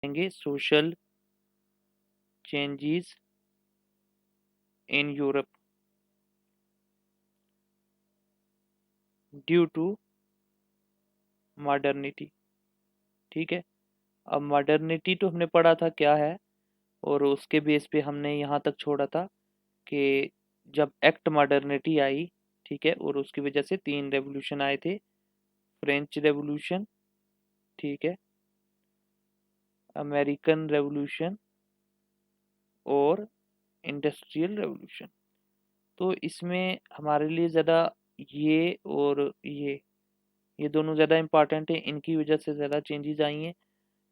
देंगे social changes in Europe due to modernity. ठीक है, अब मॉडर्निटी तो हमने पढ़ा था क्या है, और उसके बेस पे हमने यहाँ तक छोड़ा था कि जब एक्ट मॉडर्निटी आई, ठीक है, और उसकी वजह से 3 रेवोल्यूशन आए थे। फ्रेंच रेवोल्यूशन, ठीक है, अमेरिकन रेवोल्यूशन और इंडस्ट्रियल रेवोल्यूशन। तो इसमें हमारे लिए ज़्यादा ये और ये दोनों ज़्यादा इम्पॉर्टेंट है, इनकी वजह से ज़्यादा चेंजेस आई हैं।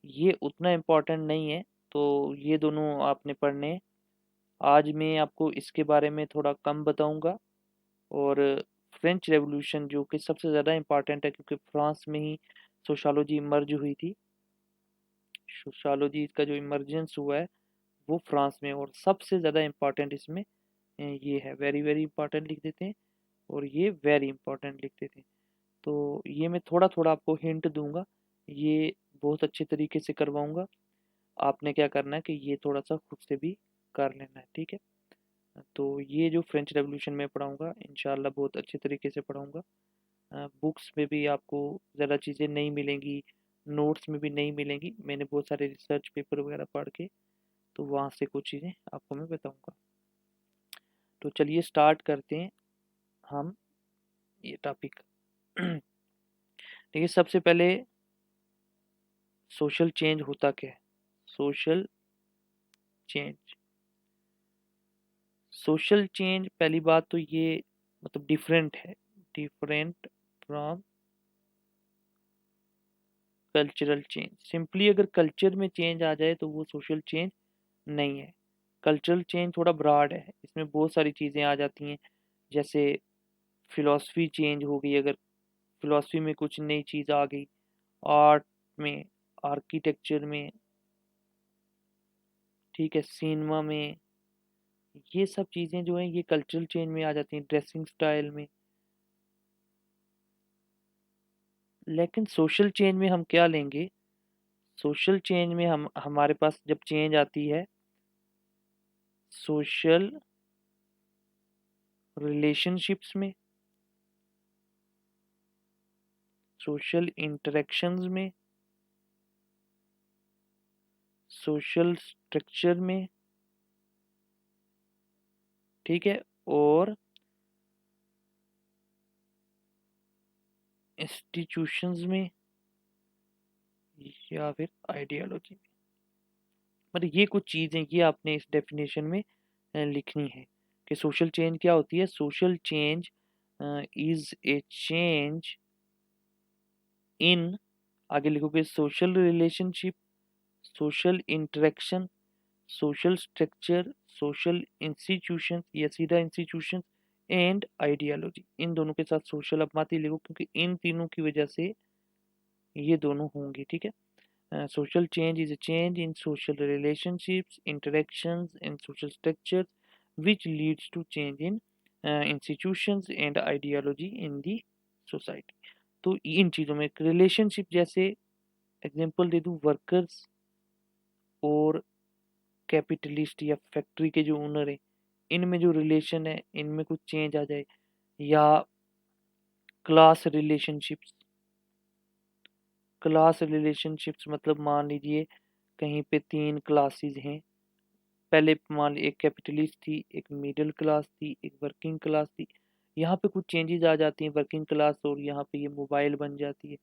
ये उतना इम्पॉर्टेंट नहीं है, तो ये दोनों आपने पढ़ने हैं। आज मैं आपको इसके बारे में थोड़ा कम बताऊंगा। और फ्रेंच रेवोल्यूशन जो कि सबसे ज़्यादा इम्पॉर्टेंट है, क्योंकि फ्रांस में ही सोशालॉजी इमर्ज हुई थी। सोशालॉजी का जो इमर्जेंस हुआ है वो फ्रांस में, और सबसे ज़्यादा इम्पॉर्टेंट इसमें ये है, वेरी वेरी इंपॉर्टेंट लिख देते हैं, और ये वेरी इंपॉर्टेंट लिख देते हैं। तो ये मैं थोड़ा थोड़ा आपको हिंट दूंगा, ये बहुत अच्छे तरीके से करवाऊंगा। आपने क्या करना है कि ये थोड़ा सा खुद से भी कर लेना है, ठीक है। तो ये जो फ्रेंच रेवोल्यूशन में पढ़ाऊंगा इंशाल्लाह बहुत अच्छे तरीके से पढ़ाऊंगा। बुक्स में भी आपको ज़्यादा चीज़ें नहीं मिलेंगी, नोट्स में भी नहीं मिलेंगी। मैंने बहुत सारे रिसर्च पेपर वगैरह पढ़ के तो वहाँ से कुछ चीज़ें आपको मैं बताऊंगा। तो चलिए स्टार्ट करते हैं हम ये टॉपिक। देखिए, सबसे पहले सोशल चेंज होता क्या है। सोशल चेंज, सोशल चेंज पहली बात तो ये मतलब डिफरेंट है, different from cultural change. Simply अगर कल्चर में चेंज आ जाए तो वो सोशल चेंज नहीं है। कल्चरल चेंज थोड़ा ब्रॉड है, इसमें बहुत सारी चीज़ें आ जाती हैं। जैसे फिलॉसफी चेंज हो गई, अगर फिलॉसफी में कुछ नई चीज़ आ गई, आर्ट में, आर्किटेक्चर में, ठीक है, सिनेमा में, ये सब चीज़ें जो हैं ये कल्चरल चेंज में आ जाती हैं, ड्रेसिंग स्टाइल में। लेकिन सोशल चेंज में हम क्या लेंगे, सोशल चेंज में हम हमारे पास जब चेंज आती है सोशल रिलेशनशिप्स में, सोशल इंटरेक्शंस में, सोशल स्ट्रक्चर में, ठीक है, और इंस्टीट्यूशंस में, या फिर आइडियोलॉजी में। मतलब ये कुछ चीज़ें ये आपने इस डेफिनेशन में लिखनी है कि सोशल चेंज क्या होती है। Social change is a change in, आगे लिखोगे social relationship, social interaction, social structure, social institution या सीधा इंस्टीट्यूशन, एंड आइडियोलॉजी। इन दोनों के साथ सोशल अब मत ही लिखो, क्योंकि इन तीनों की वजह से ये दोनों होंगे, ठीक है। Social change is a change in social relationships, interactions and social structure which leads to change in institutions and ideology in the society। तो इन चीज़ों में रिलेशनशिप, जैसे एग्जांपल दे दूं, वर्कर्स और कैपिटलिस्ट या फैक्ट्री के जो ओनर है, इनमें जो रिलेशन है इनमें कुछ चेंज आ जाए, या क्लास रिलेशनशिप्स। क्लास रिलेशनशिप्स मतलब मान लीजिए कहीं पे 3 क्लासेस हैं। पहले मान ली एक कैपिटलिस्ट थी, एक मिडिल क्लास थी, एक वर्किंग क्लास थी। यहाँ पे कुछ चेंजेस आ जाती हैं, वर्किंग क्लास और यहाँ पे ये मोबाइल बन जाती है,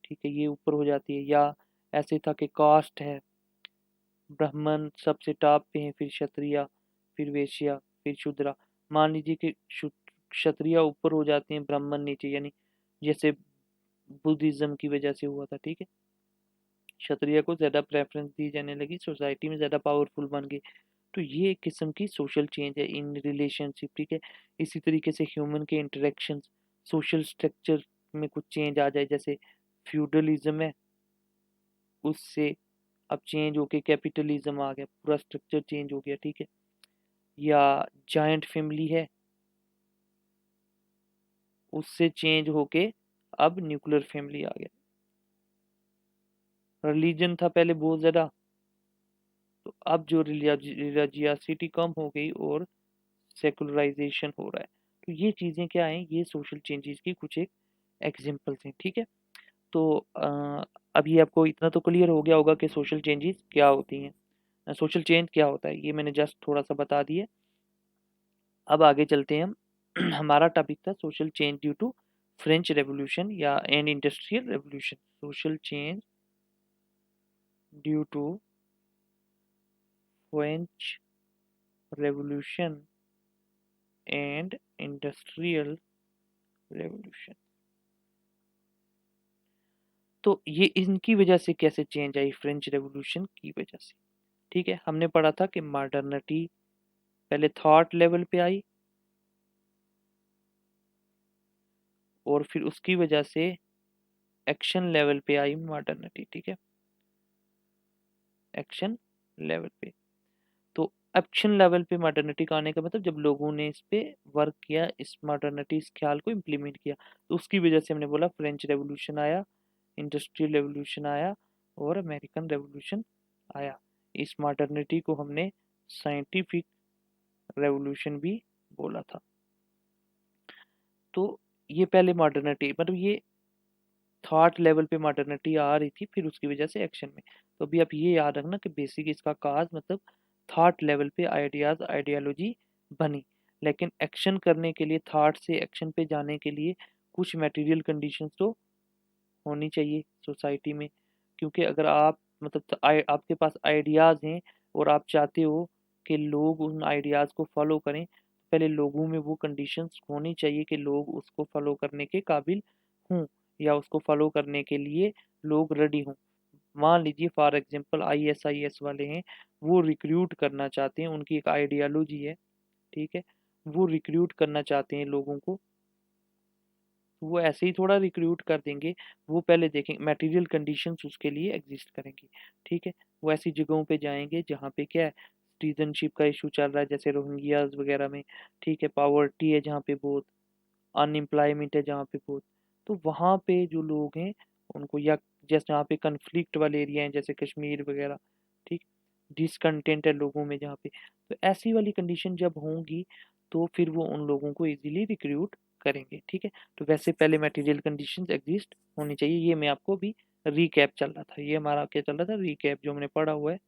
ठीक है, ये ऊपर हो जाती है। या ऐसे था कि कास्ट है, ब्राह्मण सबसे टॉप पे हैं, फिर क्षत्रिय, फिर वैश्य, फिर शूद्र। मान लीजिए कि क्षत्रिय ऊपर हो जाते हैं, ब्राह्मण नीचे, यानी जैसे बुद्धिज्म की वजह से हुआ था, ठीक है। क्षत्रिय को ज़्यादा प्रेफरेंस दी जाने लगी, सोसाइटी में ज़्यादा पावरफुल बन गए। तो ये एक किस्म की सोशल चेंज है इन रिलेशनशिप, ठीक है। इसी तरीके से ह्यूमन के इंटरेक्शन, सोशल स्ट्रक्चर में कुछ चेंज आ जाए, जैसे फ्यूडलिज्म है, उससे अब चेंज होके कैपिटलिज्म आ गया, पूरा स्ट्रक्चर चेंज हो गया, ठीक है। या जॉइंट फैमिली है, उससे चेंज होके अब न्यूक्लियर फैमिली आ गया। रिलीजन था पहले बहुत ज़्यादा, तो अब जो रिलीजियसिटी कम हो गई और सेकुलराइजेशन हो रहा है। तो ये चीज़ें क्या हैं, ये सोशल चेंजेस की कुछ एक एग्जांपल्स हैं, ठीक है। तो अब ये आपको इतना तो क्लियर हो गया होगा कि सोशल चेंजेस क्या होती हैं, सोशल चेंज क्या होता है, ये मैंने जस्ट थोड़ा सा बता दिया। अब आगे चलते हैं हम। हमारा टॉपिक था social change due to French revolution या and industrial revolution. Social change due to French revolution and industrial revolution. तो ये इनकी वजह से कैसे चेंज आई, फ्रेंच रेवोल्यूशन की वजह से, ठीक है। हमने पढ़ा था कि मॉडर्निटी पहले थॉट लेवल पे आई और फिर उसकी वजह से एक्शन लेवल पे आई मॉडर्निटी, ठीक है, एक्शन लेवल पे। तो एक्शन लेवल पे मॉडर्निटी का आने का मतलब जब लोगों ने इस पे वर्क किया, इस मॉडर्निटी इस ख्याल को इम्प्लीमेंट किया, तो उसकी वजह से हमने बोला फ्रेंच रेवोल्यूशन आया, इंडस्ट्रियल रेवोल्यूशन आया और अमेरिकन रेवोल्यूशन आया। इस मॉडर्निटी को हमने साइंटिफिक रेवोल्यूशन भी बोला था। तो ये पहले मॉडर्निटी मतलब ये थॉट लेवल पे मॉडर्निटी आ रही थी, फिर उसकी वजह से एक्शन में। तो अभी आप ये याद रखना कि बेसिक इसका काज मतलब थॉट लेवल पे आइडियाज आइडियोलॉजी बनी, लेकिन एक्शन करने के लिए थॉट से एक्शन पे जाने के लिए कुछ मटेरियल कंडीशंस तो होनी चाहिए सोसाइटी में। क्योंकि अगर आप मतलब आपके पास आइडियाज हैं और आप चाहते हो कि लोग उन आइडियाज को फॉलो करें, तो पहले लोगों में वो कंडीशंस होनी चाहिए कि लोग उसको फॉलो करने के काबिल हों या उसको फॉलो करने के लिए लोग रेडी हों। मान लीजिए फॉर एग्जांपल आईएसआईएस वाले हैं, वो रिक्रूट करना चाहते हैं, उनकी एक आइडियोलॉजी है, ठीक है, वो रिक्रूट करना चाहते हैं लोगों को, वो ऐसे ही थोड़ा रिक्रूट कर देंगे। वो पहले देखेंगे मटेरियल कंडीशंस उसके लिए एग्जिस्ट करेंगी, ठीक है। वो ऐसी जगहों पे जाएंगे जहाँ पे क्या है, सिटीजनशिप का इशू चल रहा है जैसे रोहिंग्याज वगैरह में, ठीक है, पावर्टी है जहाँ पे बहुत, अनएम्प्लॉयमेंट है जहाँ पे बहुत। तो वहाँ पे जो लोग हैं उनको, या जैसे यहाँ पे कन्फ्लिक्ट वाले एरिया हैं जैसे कश्मीर वगैरह, ठीक, डिसकंटेंट है लोगों में जहाँ पे, तो ऐसी वाली कंडीशन जब होंगी तो फिर वो उन लोगों को इजीली रिक्रूट करेंगे, ठीक है। तो वैसे पहले मटेरियल कंडीशंस एग्जिस्ट होनी चाहिए। ये मैं आपको अभी रीकैप चल रहा था, ये हमारा क्या चल रहा था, रीकैप, जो हमने पढ़ा हुआ है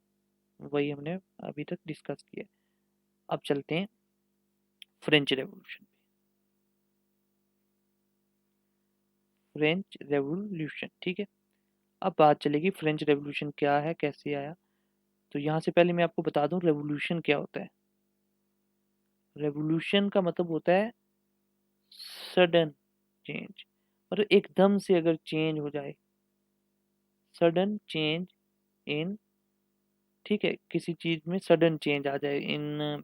वही हमने अभी तक डिस्कस किया। अब चलते हैं फ्रेंच रेवोल्यूशन। फ्रेंच रेवोल्यूशन, ठीक है। अब बात चलेगी फ्रेंच रेवोल्यूशन क्या है, कैसे आया। तो यहाँ से पहले मैं आपको बता दूं रेवोल्यूशन क्या होता है। रेवोल्यूशन का मतलब होता है सडन चेंज, मतलब एकदम से अगर चेंज हो जाए, सडन चेंज इन, ठीक है, किसी चीज में सडन चेंज आ जाए इन,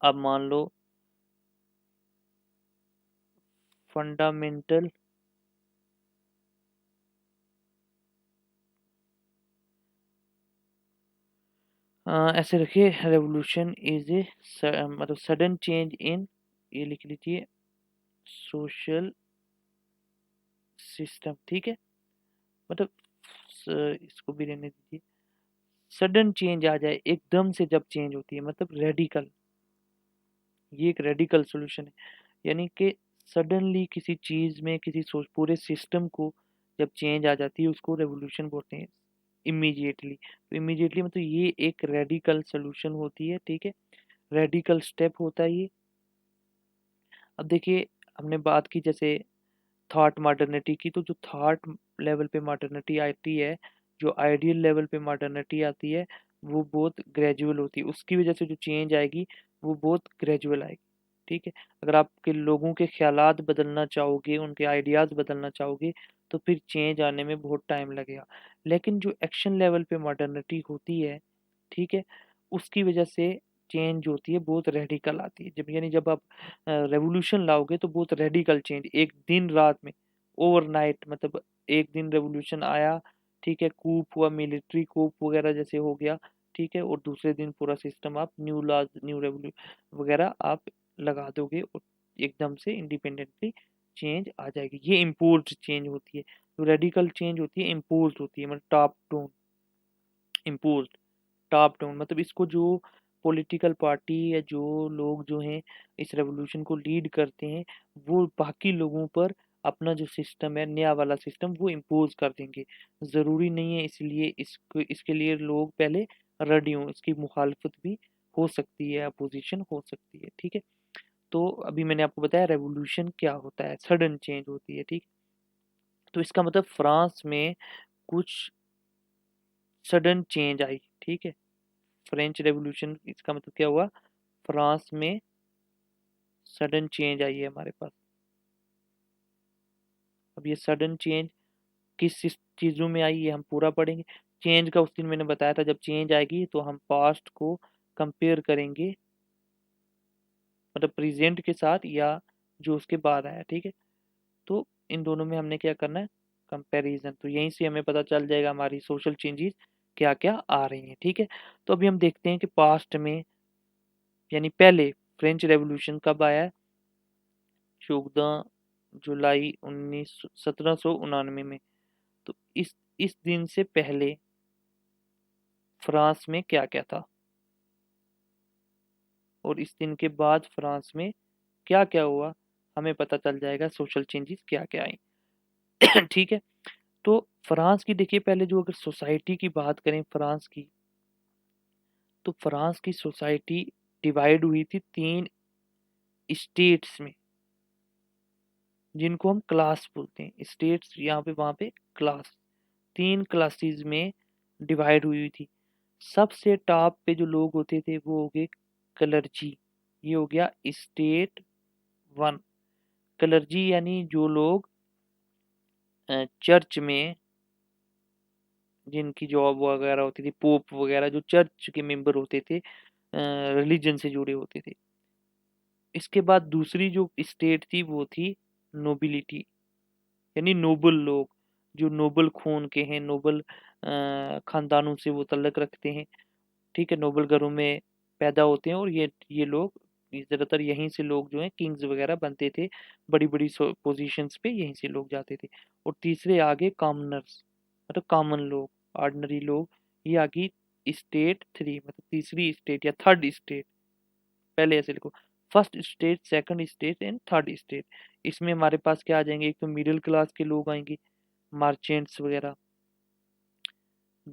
अब मान लो फंडामेंटल, ऐसे रखिए, रेवोल्यूशन इज ए मतलब सडन चेंज इन, ये लिख लीजिए, सोशल सिस्टम, ठीक है। मतलब इसको भी रहने दीजिए, सडन चेंज आ जाए, एकदम से जब चेंज होती है मतलब रेडिकल, ये एक रेडिकल सॉल्यूशन है। यानी कि सडनली किसी चीज में किसी सोच पूरे सिस्टम को जब चेंज आ जाती है उसको रेवोल्यूशन बोलते हैं, इमीडिएटली। तो इमीडिएटली मतलब ये एक रेडिकल सोल्यूशन होती है, ठीक है, रेडिकल स्टेप होता है ये। अब देखिए, हमने बात की जैसे थॉट मॉडर्निटी की, तो जो थॉट लेवल पे मॉडर्निटी आती है, जो आइडियल लेवल पे मॉडर्निटी आती है, वो बहुत ग्रेजुअल होती है, उसकी वजह से जो चेंज आएगी वो बहुत ग्रेजुअल आएगी, ठीक है। अगर आपके लोगों के ख्यालात बदलना चाहोगे, उनके आइडियाज़ बदलना चाहोगे, तो फिर चेंज आने में बहुत टाइम लगेगा। लेकिन जो एक्शन लेवल पे मॉडर्निटी होती है, ठीक है, उसकी वजह से चेंज होती है बहुत रेडिकल आती है। जब यानी जब आप रेवोल्यूशन लाओगे तो बहुत रेडिकल चेंज, एक दिन रात में, ओवरनाइट, मतलब एक दिन रेवोल्यूशन आया, ठीक है, कूप हुआ, मिलिट्री कूप वगैरह जैसे हो गया, ठीक है, और दूसरे दिन पूरा सिस्टम आप न्यू लॉज न्यू रेवोल्यूशन वगैरह आप लगा दोगे और एकदम से इंडिपेंडेंटली चेंज आ जाएगी। ये इम्पोज्ड चेंज होती है। जो रेडिकल चेंज होती है इम्पोज्ड होती है, मतलब top down, imposed, top down, मतलब इसको जो पॉलिटिकल पार्टी या जो लोग जो हैं इस रेवोल्यूशन को लीड करते हैं, वो बाकी लोगों पर अपना जो सिस्टम है, नया वाला सिस्टम, वो इम्पोज कर देंगे। ज़रूरी नहीं है, इसलिए इसको इसके लिए लोग पहले रेडी हों, इसकी मुखालफत भी हो सकती है, अपोजिशन हो सकती है, ठीक है। तो अभी मैंने आपको बताया रेवोल्यूशन क्या होता है, सडन चेंज होती है, ठीक। तो इसका मतलब फ्रांस में कुछ सडन चेंज आई, ठीक है। फ्रेंच रेवोल्यूशन, इसका मतलब क्या हुआ, फ्रांस में सडन चेंज आई है हमारे पास। अब ये सडन चेंज किस चीज़ों में आई, ये हम पूरा पढ़ेंगे। चेंज का उस दिन मैंने बताया था, जब चेंज आएगी तो हम पास्ट को कंपेयर करेंगे, मतलब प्रेजेंट के साथ या जो उसके बाद आया, ठीक है। तो इन दोनों में हमने क्या करना है, कंपैरिजन। तो यहीं से हमें पता चल जाएगा हमारी सोशल चेंजेस क्या क्या आ रही हैं, ठीक है। तो अभी हम देखते हैं कि पास्ट में, यानी पहले फ्रेंच रेवोल्यूशन कब आया है, 14 जुलाई 1799 में। तो इस दिन से पहले फ्रांस में क्या क्या था, और इस दिन के बाद फ्रांस में क्या क्या हुआ, हमें पता चल जाएगा सोशल चेंजेस क्या क्या आई। ठीक है। तो फ्रांस की देखिए, पहले जो अगर सोसाइटी की बात करें फ्रांस की, तो फ्रांस की सोसाइटी डिवाइड हुई थी 3 स्टेट्स में, जिनको हम क्लास बोलते हैं। स्टेट्स यहाँ पे, वहाँ पे क्लास, 3 क्लासेस में डिवाइड हुई थी। सबसे टॉप पे जो लोग होते थे वो हो गए कलर्जी, ये हो गया स्टेट 1। कलर्जी यानी जो लोग चर्च में, जिनकी जॉब वगैरह होती थी, पोप वगैरह जो चर्च के मेंबर होते थे, रिलीजन से जुड़े होते थे। इसके बाद दूसरी जो स्टेट थी वो थी नोबिलिटी, यानी नोबल लोग, जो नोबल खून के हैं, नोबल खानदानों से वो तल्लक रखते हैं, ठीक है, नोबल घरों में पैदा होते हैं, और ये लोग ज़्यादातर यहीं से लोग जो हैं किंग्स वगैरह बनते थे, बड़ी बड़ी पोजीशंस पे यहीं से लोग जाते थे। और तीसरे आगे कॉमनर्स, मतलब कॉमन लोग, ऑर्डिनरी लोग। ये आ गई स्टेट 3, मतलब तीसरी स्टेट या थर्ड स्टेट। पहले ऐसे लिखो, first state, second state and third state. इसमें हमारे पास क्या आ जाएंगे, एक तो मिडिल क्लास के लोग आएंगे, मार्चेंट्स वगैरह,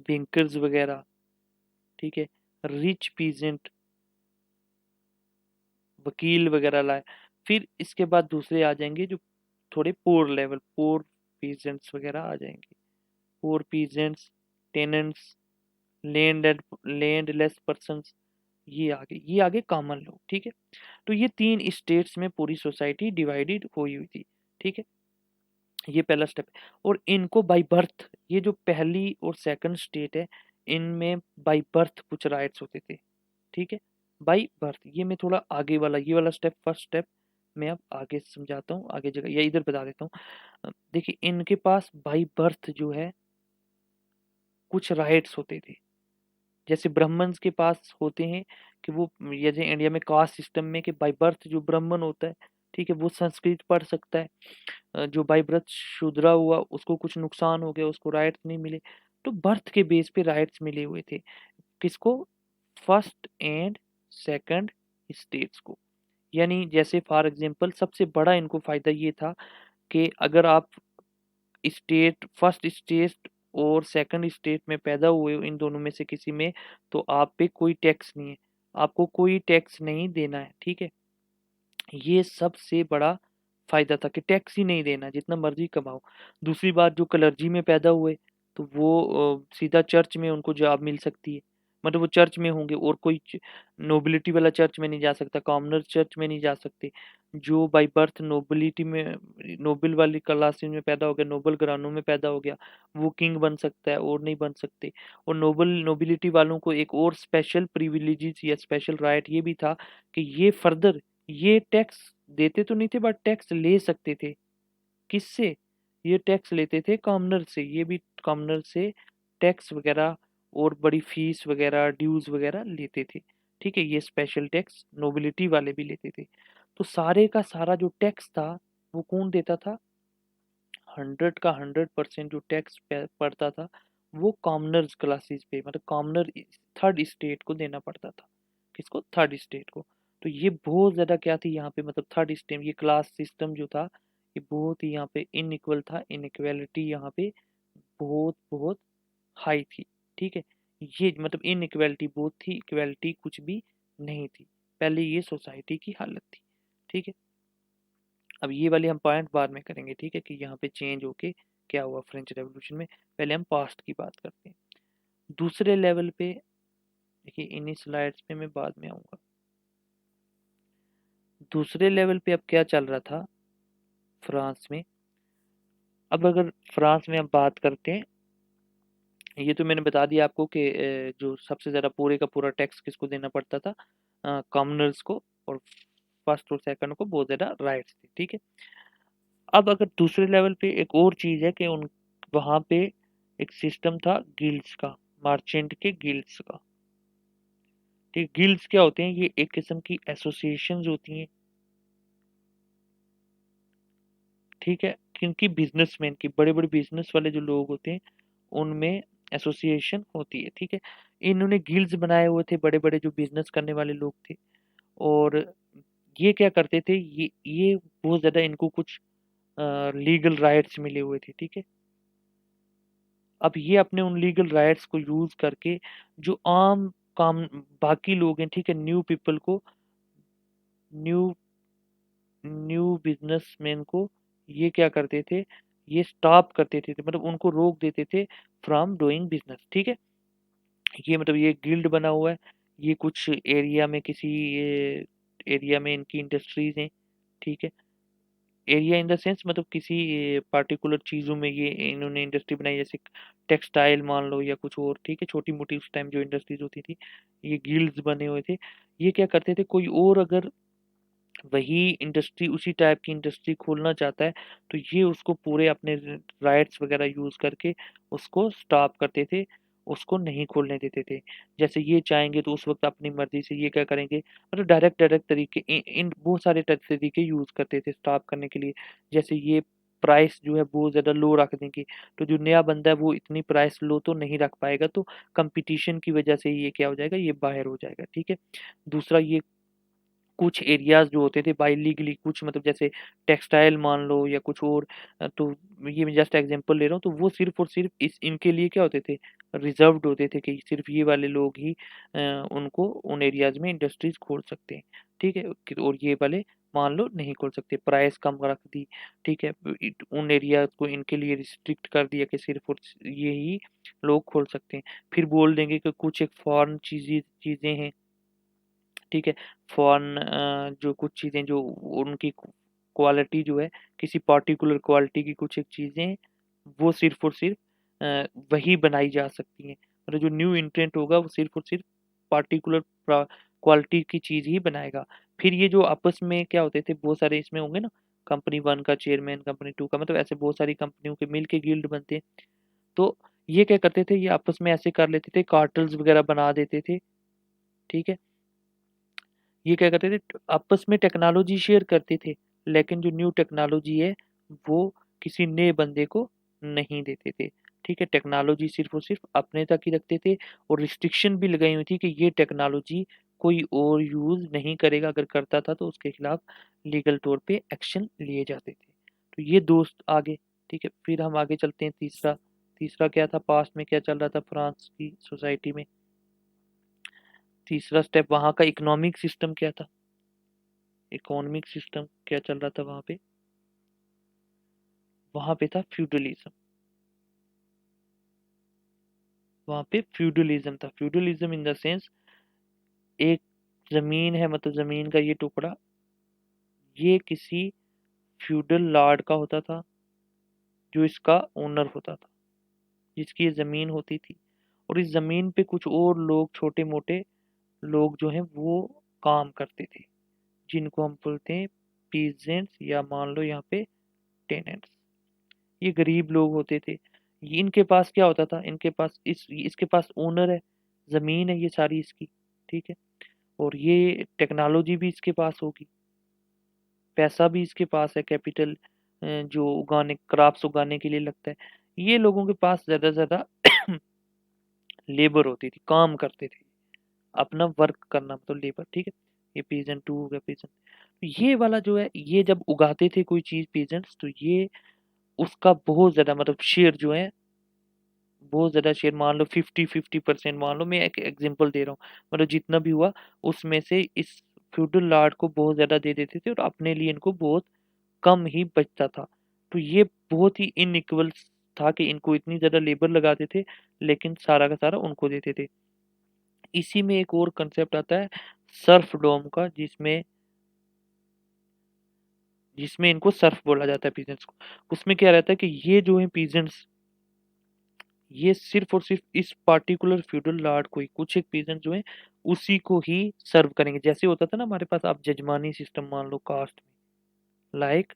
बैंकर्स वगैरह, ठीक है, रिच पीजेंट, वकील वगैरह लाए। फिर इसके बाद दूसरे आ जाएंगे जो थोड़े पोर लेवल, पोर पीजेंट्स वगैरह आ जाएंगे, पोर पीजेंट्स, टेनेंट्स, लैंडलेस पर्सन्स, ये आगे कॉमन लोग, ठीक है। तो ये 3 स्टेट्स में पूरी सोसाइटी डिवाइडेड हुई हुई थी, ठीक है। ये पहला स्टेप है। और इनको बाय बर्थ, ये जो पहली और सेकंड स्टेट है, इनमें बाय बर्थ कुछ राइट्स होते थे, ठीक है, बाय बर्थ। ये मैं थोड़ा आगे वाला, ये वाला स्टेप, फर्स्ट स्टेप मैं अब आगे समझाता हूँ, आगे जगह या इधर बता देता हूँ। देखिए, इनके पास बाय बर्थ जो है कुछ राइट्स होते थे। जैसे ब्राह्मण्स के पास होते हैं कि वो, जैसे इंडिया में कास्ट सिस्टम में, कि बाय बर्थ जो ब्राह्मण होता है, ठीक है, वो संस्कृत पढ़ सकता है। जो बाय बर्थ शूद्रा हुआ, उसको कुछ नुकसान हो गया, उसको राइट्स नहीं मिले। तो बर्थ के बेस पे राइट्स मिले हुए थे, किसको, फर्स्ट एंड सेकंड स्टेट्स को। यानी जैसे फॉर एग्जांपल सबसे बड़ा इनको फायदा ये था कि अगर आप स्टेट, फर्स्ट स्टेट और सेकंड स्टेट में पैदा हुए हो, इन दोनों में से किसी में, तो आप पे कोई टैक्स नहीं है, आपको कोई टैक्स नहीं देना है, ठीक है। ये सबसे बड़ा फायदा था कि टैक्स ही नहीं देना, जितना मर्जी कमाओ। दूसरी बात, जो क्लर्जी में पैदा हुए, तो वो सीधा चर्च में उनको जॉब मिल सकती है, मतलब वो चर्च में होंगे, और कोई नोबिलिटी वाला चर्च में नहीं जा सकता, कॉमनर चर्च में नहीं जा सकते। जो बाय बर्थ नोबिलिटी में, नोबल वाली क्लास में पैदा हो गया, नोबल घरानों में पैदा हो गया, वो किंग बन सकता है, और नहीं बन सकते। और नोबिलिटी वालों को एक और स्पेशल प्रिविलेजेस या स्पेशल राइट ये भी था कि ये फर्दर, ये टैक्स देते तो नहीं थे, बट टैक्स ले सकते थे। किससे, ये टैक्स लेते थे कॉमनर से, ये भी कॉमनर से टैक्स वगैरह और बड़ी फीस वगैरह, ड्यूज वगैरह लेते थे, ठीक है। ये स्पेशल टैक्स नोबिलिटी वाले भी लेते थे। तो सारे का सारा जो टैक्स था वो कौन देता था, 100 का 100% जो टैक्स पड़ता था वो कॉमनर्स क्लासेस पे, मतलब कॉमनर थर्ड स्टेट को देना पड़ता था। किसको? थर्ड स्टेट को। तो ये बहुत ज़्यादा क्या थी यहाँ पे, मतलब थर्ड स्टेट, ये क्लास सिस्टम जो था ये बहुत ही यहाँ पे इनइक्वल था, इनइक्वालिटी यहाँ पे बहुत बहुत हाई थी। ठीक है, ये मतलब इनइक्वालिटी बहुत थी, इक्वालिटी कुछ भी नहीं थी। पहले ये सोसाइटी की हालत थी। ठीक है, अब ये वाले हम पॉइंट बाद में करेंगे। ठीक है, कि यहाँ पे चेंज होके क्या हुआ फ्रेंच रेवोल्यूशन में। पहले हम पास्ट की बात करते हैं। दूसरे लेवल पे देखिए, इन्हीं स्लाइड्स पे मैं बाद में आऊंगा। दूसरे लेवल पे अब क्या चल रहा था फ्रांस में। अब अगर फ्रांस में हम बात करते हैं, ये तो मैंने बता दिया आपको कि जो सबसे ज़्यादा पूरे का पूरा टैक्स किसको देना पड़ता था, कॉमनर्स को, और फर्स्ट और सेकंड को बहुत ज़्यादा राइट्स थे। ठीक है, अब अगर दूसरे लेवल पे एक और चीज़ है कि उन वहाँ पे एक सिस्टम था गिल्ड्स का, मर्चेंट के गिल्ड्स का। ठीक, गिल्ड्स क्या होते हैं? ये एक किस्म की एसोसिएशंस होती हैं। ठीक है, क्योंकि बिजनेसमैन की, बड़े बड़े बिजनेस वाले जो लोग होते हैं उनमें एसोसिएशन होती है। ठीक है, इन्होंने गिल्ड्स बनाए हुए थे, बड़े बड़े जो बिजनेस करने वाले लोग थे। और ये क्या करते थे, ये बहुत ज्यादा इनको कुछ लीगल राइट्स मिले हुए थे। ठीक है, अब ये अपने उन लीगल राइट्स को यूज करके जो आम काम बाकी लोग हैं, ठीक है, न्यू पीपल को, न्यू न्यू बिजनेसमैन को ये क्या करते थे, ये स्टॉप करते थे, मतलब उनको रोक देते थे फ्रॉम डूइंग बिजनेस। ठीक है, ये मतलब ये गिल्ड बना हुआ है, ये कुछ एरिया में, किसी एरिया में इनकी इंडस्ट्रीज हैं। ठीक है, एरिया इन द सेंस मतलब किसी पार्टिकुलर चीज़ों में ये इन्होंने इंडस्ट्री बनाई, जैसे टेक्सटाइल मान लो या कुछ और। ठीक है, छोटी मोटी उस टाइम जो इंडस्ट्रीज होती थी, ये गिल्ड्स बने हुए थे। ये क्या करते थे, कोई और अगर वही इंडस्ट्री, उसी टाइप की इंडस्ट्री खोलना चाहता है तो ये उसको पूरे अपने राइट्स वगैरह यूज करके उसको स्टॉप करते थे, उसको नहीं खोलने देते थे। जैसे ये चाहेंगे तो उस वक्त अपनी मर्जी से ये क्या करेंगे, मतलब डायरेक्ट डायरेक्ट तरीके इन बहुत सारे तरीके यूज करते थे स्टॉप करने के लिए। जैसे ये प्राइस जो है बहुत ज़्यादा लो रख देंगे, तो जो नया बंदा है वो इतनी प्राइस लो तो नहीं रख पाएगा, तो कंपटीशन की वजह से ये क्या हो जाएगा, ये बाहर हो जाएगा। ठीक है, दूसरा ये कुछ एरियाज जो होते थे बाई लीगली, कुछ मतलब जैसे टेक्सटाइल मान लो या कुछ और, तो ये मैं जस्ट एग्जांपल ले रहा हूँ, तो वो सिर्फ और सिर्फ इस इनके लिए क्या होते थे, रिजर्व्ड होते थे, कि सिर्फ ये वाले लोग ही उनको उन एरियाज में इंडस्ट्रीज खोल सकते हैं। ठीक है, और ये वाले मान लो नहीं खोल सकते, प्राइस कम रख दी। ठीक है, उन एरिया को इनके लिए रिस्ट्रिक्ट कर दिया कि सिर्फ और ये ही लोग खोल सकते हैं। फिर बोल देंगे कि कुछ एक फॉरेन चीजें चीजें हैं। ठीक है, फॉरेन जो कुछ चीज़ें जो उनकी क्वालिटी जो है, किसी पर्टिकुलर क्वालिटी की कुछ एक चीज़ें हैं, वो सिर्फ और सिर्फ वही बनाई जा सकती हैं। मतलब जो न्यू इंट्रेंट होगा वो सिर्फ और सिर्फ पार्टिकुलर क्वालिटी की चीज़ ही बनाएगा। फिर ये जो आपस में क्या होते थे, बहुत सारे इसमें होंगे ना, कंपनी वन का चेयरमैन, कंपनी टू का, मतलब ऐसे बहुत सारी कंपनियों के मिल के गिल्ड बनते हैं। तो ये क्या करते थे, ये आपस में ऐसे कर लेते थे, कार्टल्स वगैरह बना देते थे। ठीक है, ये क्या करते थे, आपस में टेक्नोलॉजी शेयर करते थे, लेकिन जो न्यू टेक्नोलॉजी है वो किसी नए बंदे को नहीं देते थे। ठीक है, टेक्नोलॉजी सिर्फ और सिर्फ अपने तक ही रखते थे, और रिस्ट्रिक्शन भी लगाई हुई थी कि ये टेक्नोलॉजी कोई और यूज नहीं करेगा, अगर करता था तो उसके खिलाफ लीगल तौर पे एक्शन लिए जाते थे। तो ये दोस्त आगे। ठीक है, फिर हम आगे चलते हैं। तीसरा, तीसरा क्या था, पास्ट में क्या चल रहा था फ्रांस की सोसाइटी में। तीसरा स्टेप, वहाँ का इकोनॉमिक सिस्टम क्या था, इकोनॉमिक सिस्टम क्या चल रहा था वहां पे। वहां पे था फ्यूडलिज्म। वहां पे फ्यूडलिज्म था। फ्यूडलिज्म इन द सेंस, एक जमीन है, मतलब जमीन का ये टुकड़ा, ये किसी फ्यूडल लॉर्ड का होता था, जो इसका ओनर होता था, जिसकी ये जमीन होती थी। और इस जमीन पे कुछ और लोग, छोटे मोटे लोग जो हैं वो काम करते थे, जिनको हम बोलते हैं पीजेंट्स, या मान लो यहाँ पे टेनेंट्स। ये गरीब लोग होते थे। ये इनके पास क्या होता था, इनके पास इसके पास ओनर है, जमीन है ये सारी इसकी। ठीक है, और ये टेक्नोलॉजी भी इसके पास होगी, पैसा भी इसके पास है, कैपिटल जो उगाने, क्रॉप्स उगाने के लिए लगता है, ये लोगों के पास ज्यादा से ज्यादा लेबर होती थी, काम करते थे, अपना वर्क करना मतलब लेबर, ठीक है। ये पीजेंट टू हो गया पीजेंट। ये वाला जो है, ये जब उगाते थे कोई चीज पीजेंट्स, तो ये उसका बहुत ज्यादा मतलब शेयर जो है, बहुत ज्यादा शेयर, मान लो 50-50% मान लो, मैं एक एग्जांपल दे रहा हूँ, मतलब जितना भी हुआ उसमें से इस फ्यूडल लॉर्ड को बहुत ज्यादा दे देते थे और अपने लिए इनको बहुत कम ही बचता था। तो ये बहुत ही इनइक्वल था कि इनको इतनी ज्यादा लेबर लगाते थे लेकिन सारा का सारा उनको देते थे। इसी में एक और कंसेप्ट आता है सर्फडोम का, जिसमें जिसमें इनको सर्फ बोला जाता है पीजेंट्स को। उसमें क्या रहता है कि ये जो है पीजेंट्स, ये सिर्फ और सिर्फ इस पार्टिकुलर फ्यूडल लॉर्ड को ही, कुछ एक पीजेंट जो है उसी को ही सर्व करेंगे। जैसे होता था ना हमारे पास, आप जजमानी सिस्टम मान लो कास्ट में, लाइक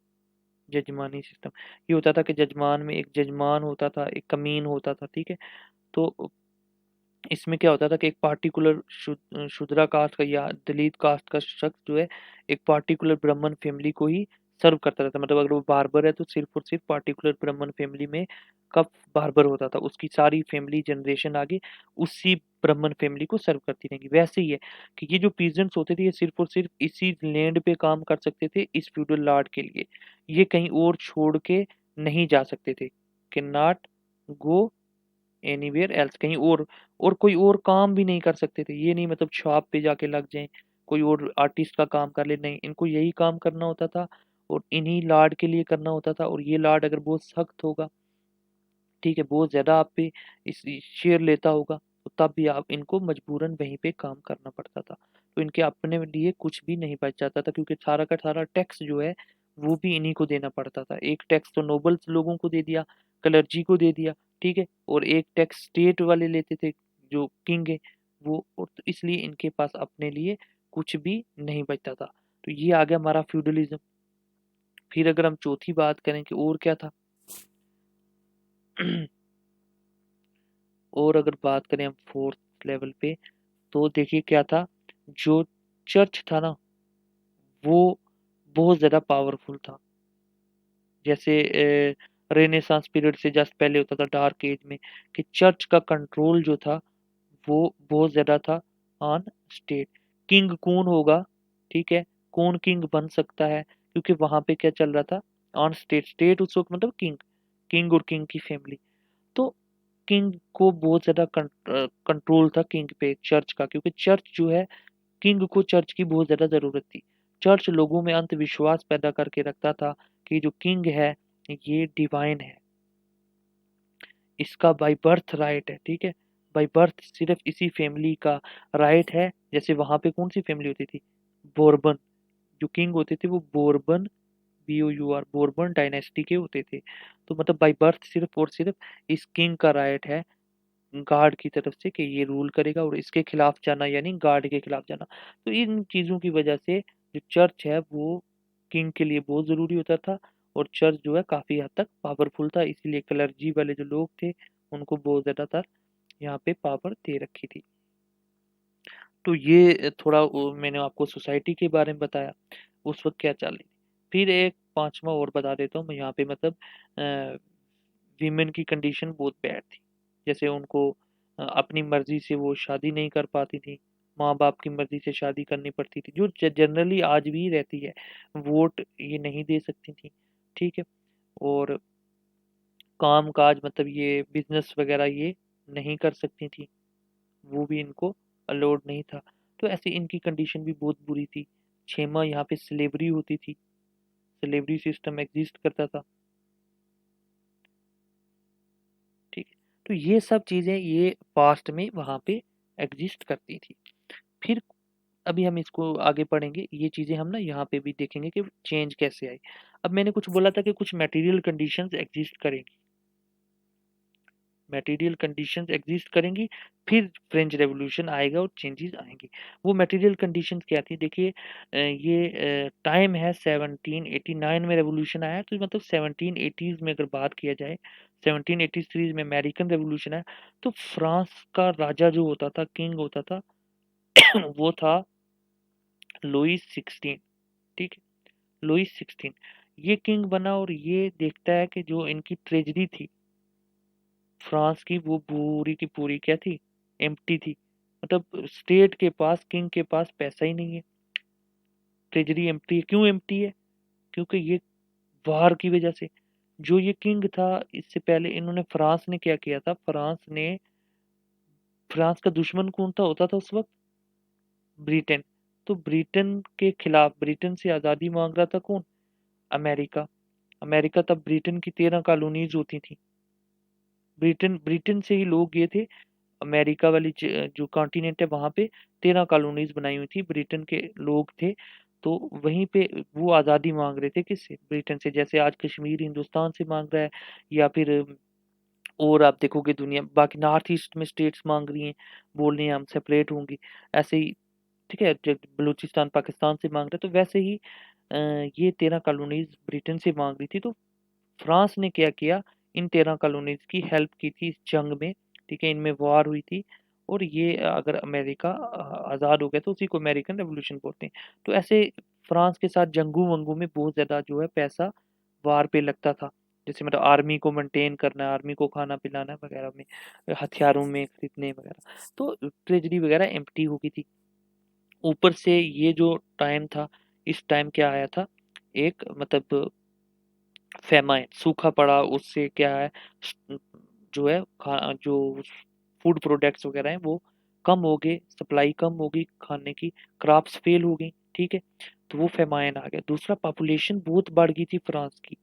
जजमानी सिस्टम, ये होता था कि जजमान में एक जजमान होता था, एक कमीन होता था, ठीक है। तो इसमें क्या होता था कि एक पार्टिकुलर शूद्रा कास्ट का या दलित कास्ट का शख्स जो है एक पार्टिकुलर ब्राह्मण फैमिली को ही सर्व करता रहता, मतलब अगर वो बार्बर है तो सिर्फ और सिर्फ पार्टिकुलर ब्राह्मण फैमिली में का बार्बर होता था, उसकी सारी फैमिली जनरेशन आगे उसी ब्राह्मण फैमिली को सर्व करती रहेंगी। वैसे ही है कि ये जो पीजेंट्स होते थे ये सिर्फ और सिर्फ इसी लैंड पे काम कर सकते थे इस फ्यूडल लॉर्ड के लिए, ये कहीं और छोड़ के नहीं जा सकते थे, can not go anywhere else, कहीं और कोई और काम भी नहीं कर सकते थे। ये नहीं मतलब शॉप पे जाके लग जाएं, कोई और आर्टिस्ट का काम कर ले, नहीं, इनको यही काम करना होता था और इन्हीं लाड के लिए करना होता था। और ये लाड अगर बहुत सख्त होगा, ठीक है, बहुत ज्यादा आप पे इस शेयर लेता होगा, तो तब भी आप इनको मजबूरन वहीं पे काम करना पड़ता था। तो इनके अपने लिए कुछ भी नहीं बच जाता था, क्योंकि सारा का सारा टैक्स जो है वो भी इन्हीं को देना पड़ता था। एक टैक्स तो नोबल्स लोगों को दे दिया, क्लर्जी को दे दिया, ठीक है, और एक टैक्स स्टेट वाले लेते थे जो किंग है वो, और तो इसलिए इनके पास अपने लिए कुछ भी नहीं बचता था। तो ये आ गया हमारा फ्यूडलिज्म। फिर अगर हम चौथी बात करें कि और क्या था और अगर बात करें हम फोर्थ लेवल पे, तो देखिए क्या था, जो चर्च था ना वो बहुत ज्यादा पावरफुल था। जैसे रेनेसांस पीरियड से जस्ट पहले होता था डार्क एज में, कि चर्च का कंट्रोल जो था वो बहुत ज्यादा था ऑन स्टेट। किंग कौन होगा, ठीक है, कौन किंग बन सकता है, क्योंकि वहां पे क्या चल रहा था, ऑन स्टेट, स्टेट उस वक्त मतलब किंग, किंग और किंग की फैमिली। तो किंग को बहुत ज्यादा कंट्रोल था किंग पे चर्च का, क्योंकि चर्च जो है, किंग को चर्च की बहुत ज्यादा जरूरत थी। चर्च लोगों में अंधविश्वास पैदा करके रखता था कि जो किंग है ये डिवाइन है, इसका बाय बर्थ राइट है, ठीक है, बाय बर्थ सिर्फ इसी फैमिली का राइट है। जैसे वहां पे कौन सी फैमिली होती थी, बोरबन, जो किंग होते थे वो बोरबन, BOUR, बोरबन डायनेस्टी के होते थे। तो मतलब बाय बर्थ सिर्फ और सिर्फ इस किंग का राइट है गार्ड की तरफ से कि ये रूल करेगा, और इसके खिलाफ जाना यानी गार्ड के खिलाफ जाना। तो इन चीजों की वजह से जो चर्च है वो किंग के लिए बहुत जरूरी होता था, और चर्च जो है काफी हद तक पावरफुल था, इसीलिए क्लर्जी वाले जो लोग थे उनको बहुत ज्यादातर यहाँ पे पावर दे रखी थी। तो ये थोड़ा मैंने आपको सोसाइटी के बारे में बताया, उस वक्त क्या चल रही थी। फिर एक पांचवा और बता देता हूँ मैं यहाँ पे, मतलब वीमेन की कंडीशन बहुत बैड थी। जैसे उनको अपनी मर्जी से वो शादी नहीं कर पाती थी, माँ बाप की मर्जी से शादी करनी पड़ती थी, जो जनरली आज भी रहती है। वोट ये नहीं दे सकती थी, ठीक है, और काम काज मतलब ये बिजनेस वगैरह ये नहीं कर सकती थी, वो भी इनको अलाउड नहीं था। तो ऐसे इनकी कंडीशन भी बहुत बुरी थी। छेमा यहाँ पे स्लेवरी होती थी, स्लेवरी सिस्टम एग्जिस्ट करता था, ठीक है। तो ये सब चीजें ये पास्ट में वहां पे एग्जिस्ट करती थी। फिर अभी हम इसको आगे पढ़ेंगे, ये चीजें हम ना यहाँ पे भी देखेंगे कि चेंज कैसे आई। अब मैंने कुछ बोला था कि कुछ मटेरियल कंडीशंस एग्जिस्ट करेंगी, मटेरियल कंडीशंस एग्जिस्ट करेंगी, फिर फ्रेंच रेवोल्यूशन आएगा और चेंजेस आएंगे। वो मटेरियल कंडीशंस क्या थी, देखिए ये टाइम है 1789 में रेवोल्यूशन आया, तो मतलब 1780s में अगर बात किया जाए, 1783 में अमेरिकन रेवोल्यूशन आया। तो फ्रांस का राजा जो होता था, किंग होता था वो था लुइस 16, ठीक है, लुइस 16 ये किंग बना, और ये देखता है कि जो इनकी ट्रेजरी थी फ्रांस की वो पूरी की पूरी क्या थी, एम्प्टी थी, मतलब स्टेट के पास, किंग के पास पैसा ही नहीं है, ट्रेजरी एम्प्टी है। क्यों एम्प्टी है? क्योंकि ये वार की वजह से, जो ये किंग था इससे पहले इन्होंने, फ्रांस ने क्या किया था, फ्रांस का दुश्मन कौन था होता था उस वक्त? ब्रिटेन। तो ब्रिटेन के खिलाफ, ब्रिटेन से आज़ादी मांग रहा था कौन? अमेरिका। अमेरिका तब ब्रिटेन की 13 कॉलोनीज होती थी। ब्रिटेन ब्रिटेन से ही लोग गए थे अमेरिका वाली जो कॉन्टिनेंट है वहां पे 13 कॉलोनीज बनाई हुई थी, ब्रिटेन के लोग थे। तो वहीं पे वो आज़ादी मांग रहे थे, किससे? ब्रिटेन से। जैसे आज कश्मीर हिंदुस्तान से मांग रहा है, या फिर और आप देखोगे दुनिया बाकी नॉर्थ ईस्ट में स्टेट्स मांग रही हैं, बोल रही हैं हम सेपरेट होंगी, ऐसे ही। ठीक है, जब बलूचिस्तान पाकिस्तान से मांग रहे, तो वैसे ही ये 13 कॉलोनीज ब्रिटेन से मांग रही थी। तो फ्रांस ने क्या किया, इन 13 कॉलोनीज की हेल्प की थी इस जंग में। ठीक है, इनमें वॉर हुई थी, और ये अगर अमेरिका आज़ाद हो गया तो उसी को अमेरिकन रेवोल्यूशन बोलते हैं। तो ऐसे फ्रांस के साथ जंगू वंगू में बहुत ज़्यादा जो है पैसा वार पे लगता था। जैसे मतलब आर्मी को मेंटेन करना है, आर्मी को खाना पिलाना वगैरह में, हथियारों में खरीदने वगैरह, तो ट्रेजरी वगैरह एम्प्टी हो गई थी। ऊपर से ये जो टाइम था, इस टाइम क्या आया था, एक मतलब फेमाइन, सूखा पड़ा, उससे क्या है, जो है जो फूड प्रोडक्ट्स वगैरह हैं वो कम हो गए, सप्लाई कम हो गई खाने की, क्रॉप्स फेल हो गई। ठीक है, तो वो फेमाइन आ गया। दूसरा, पॉपुलेशन बहुत बढ़ गई थी फ्रांस की,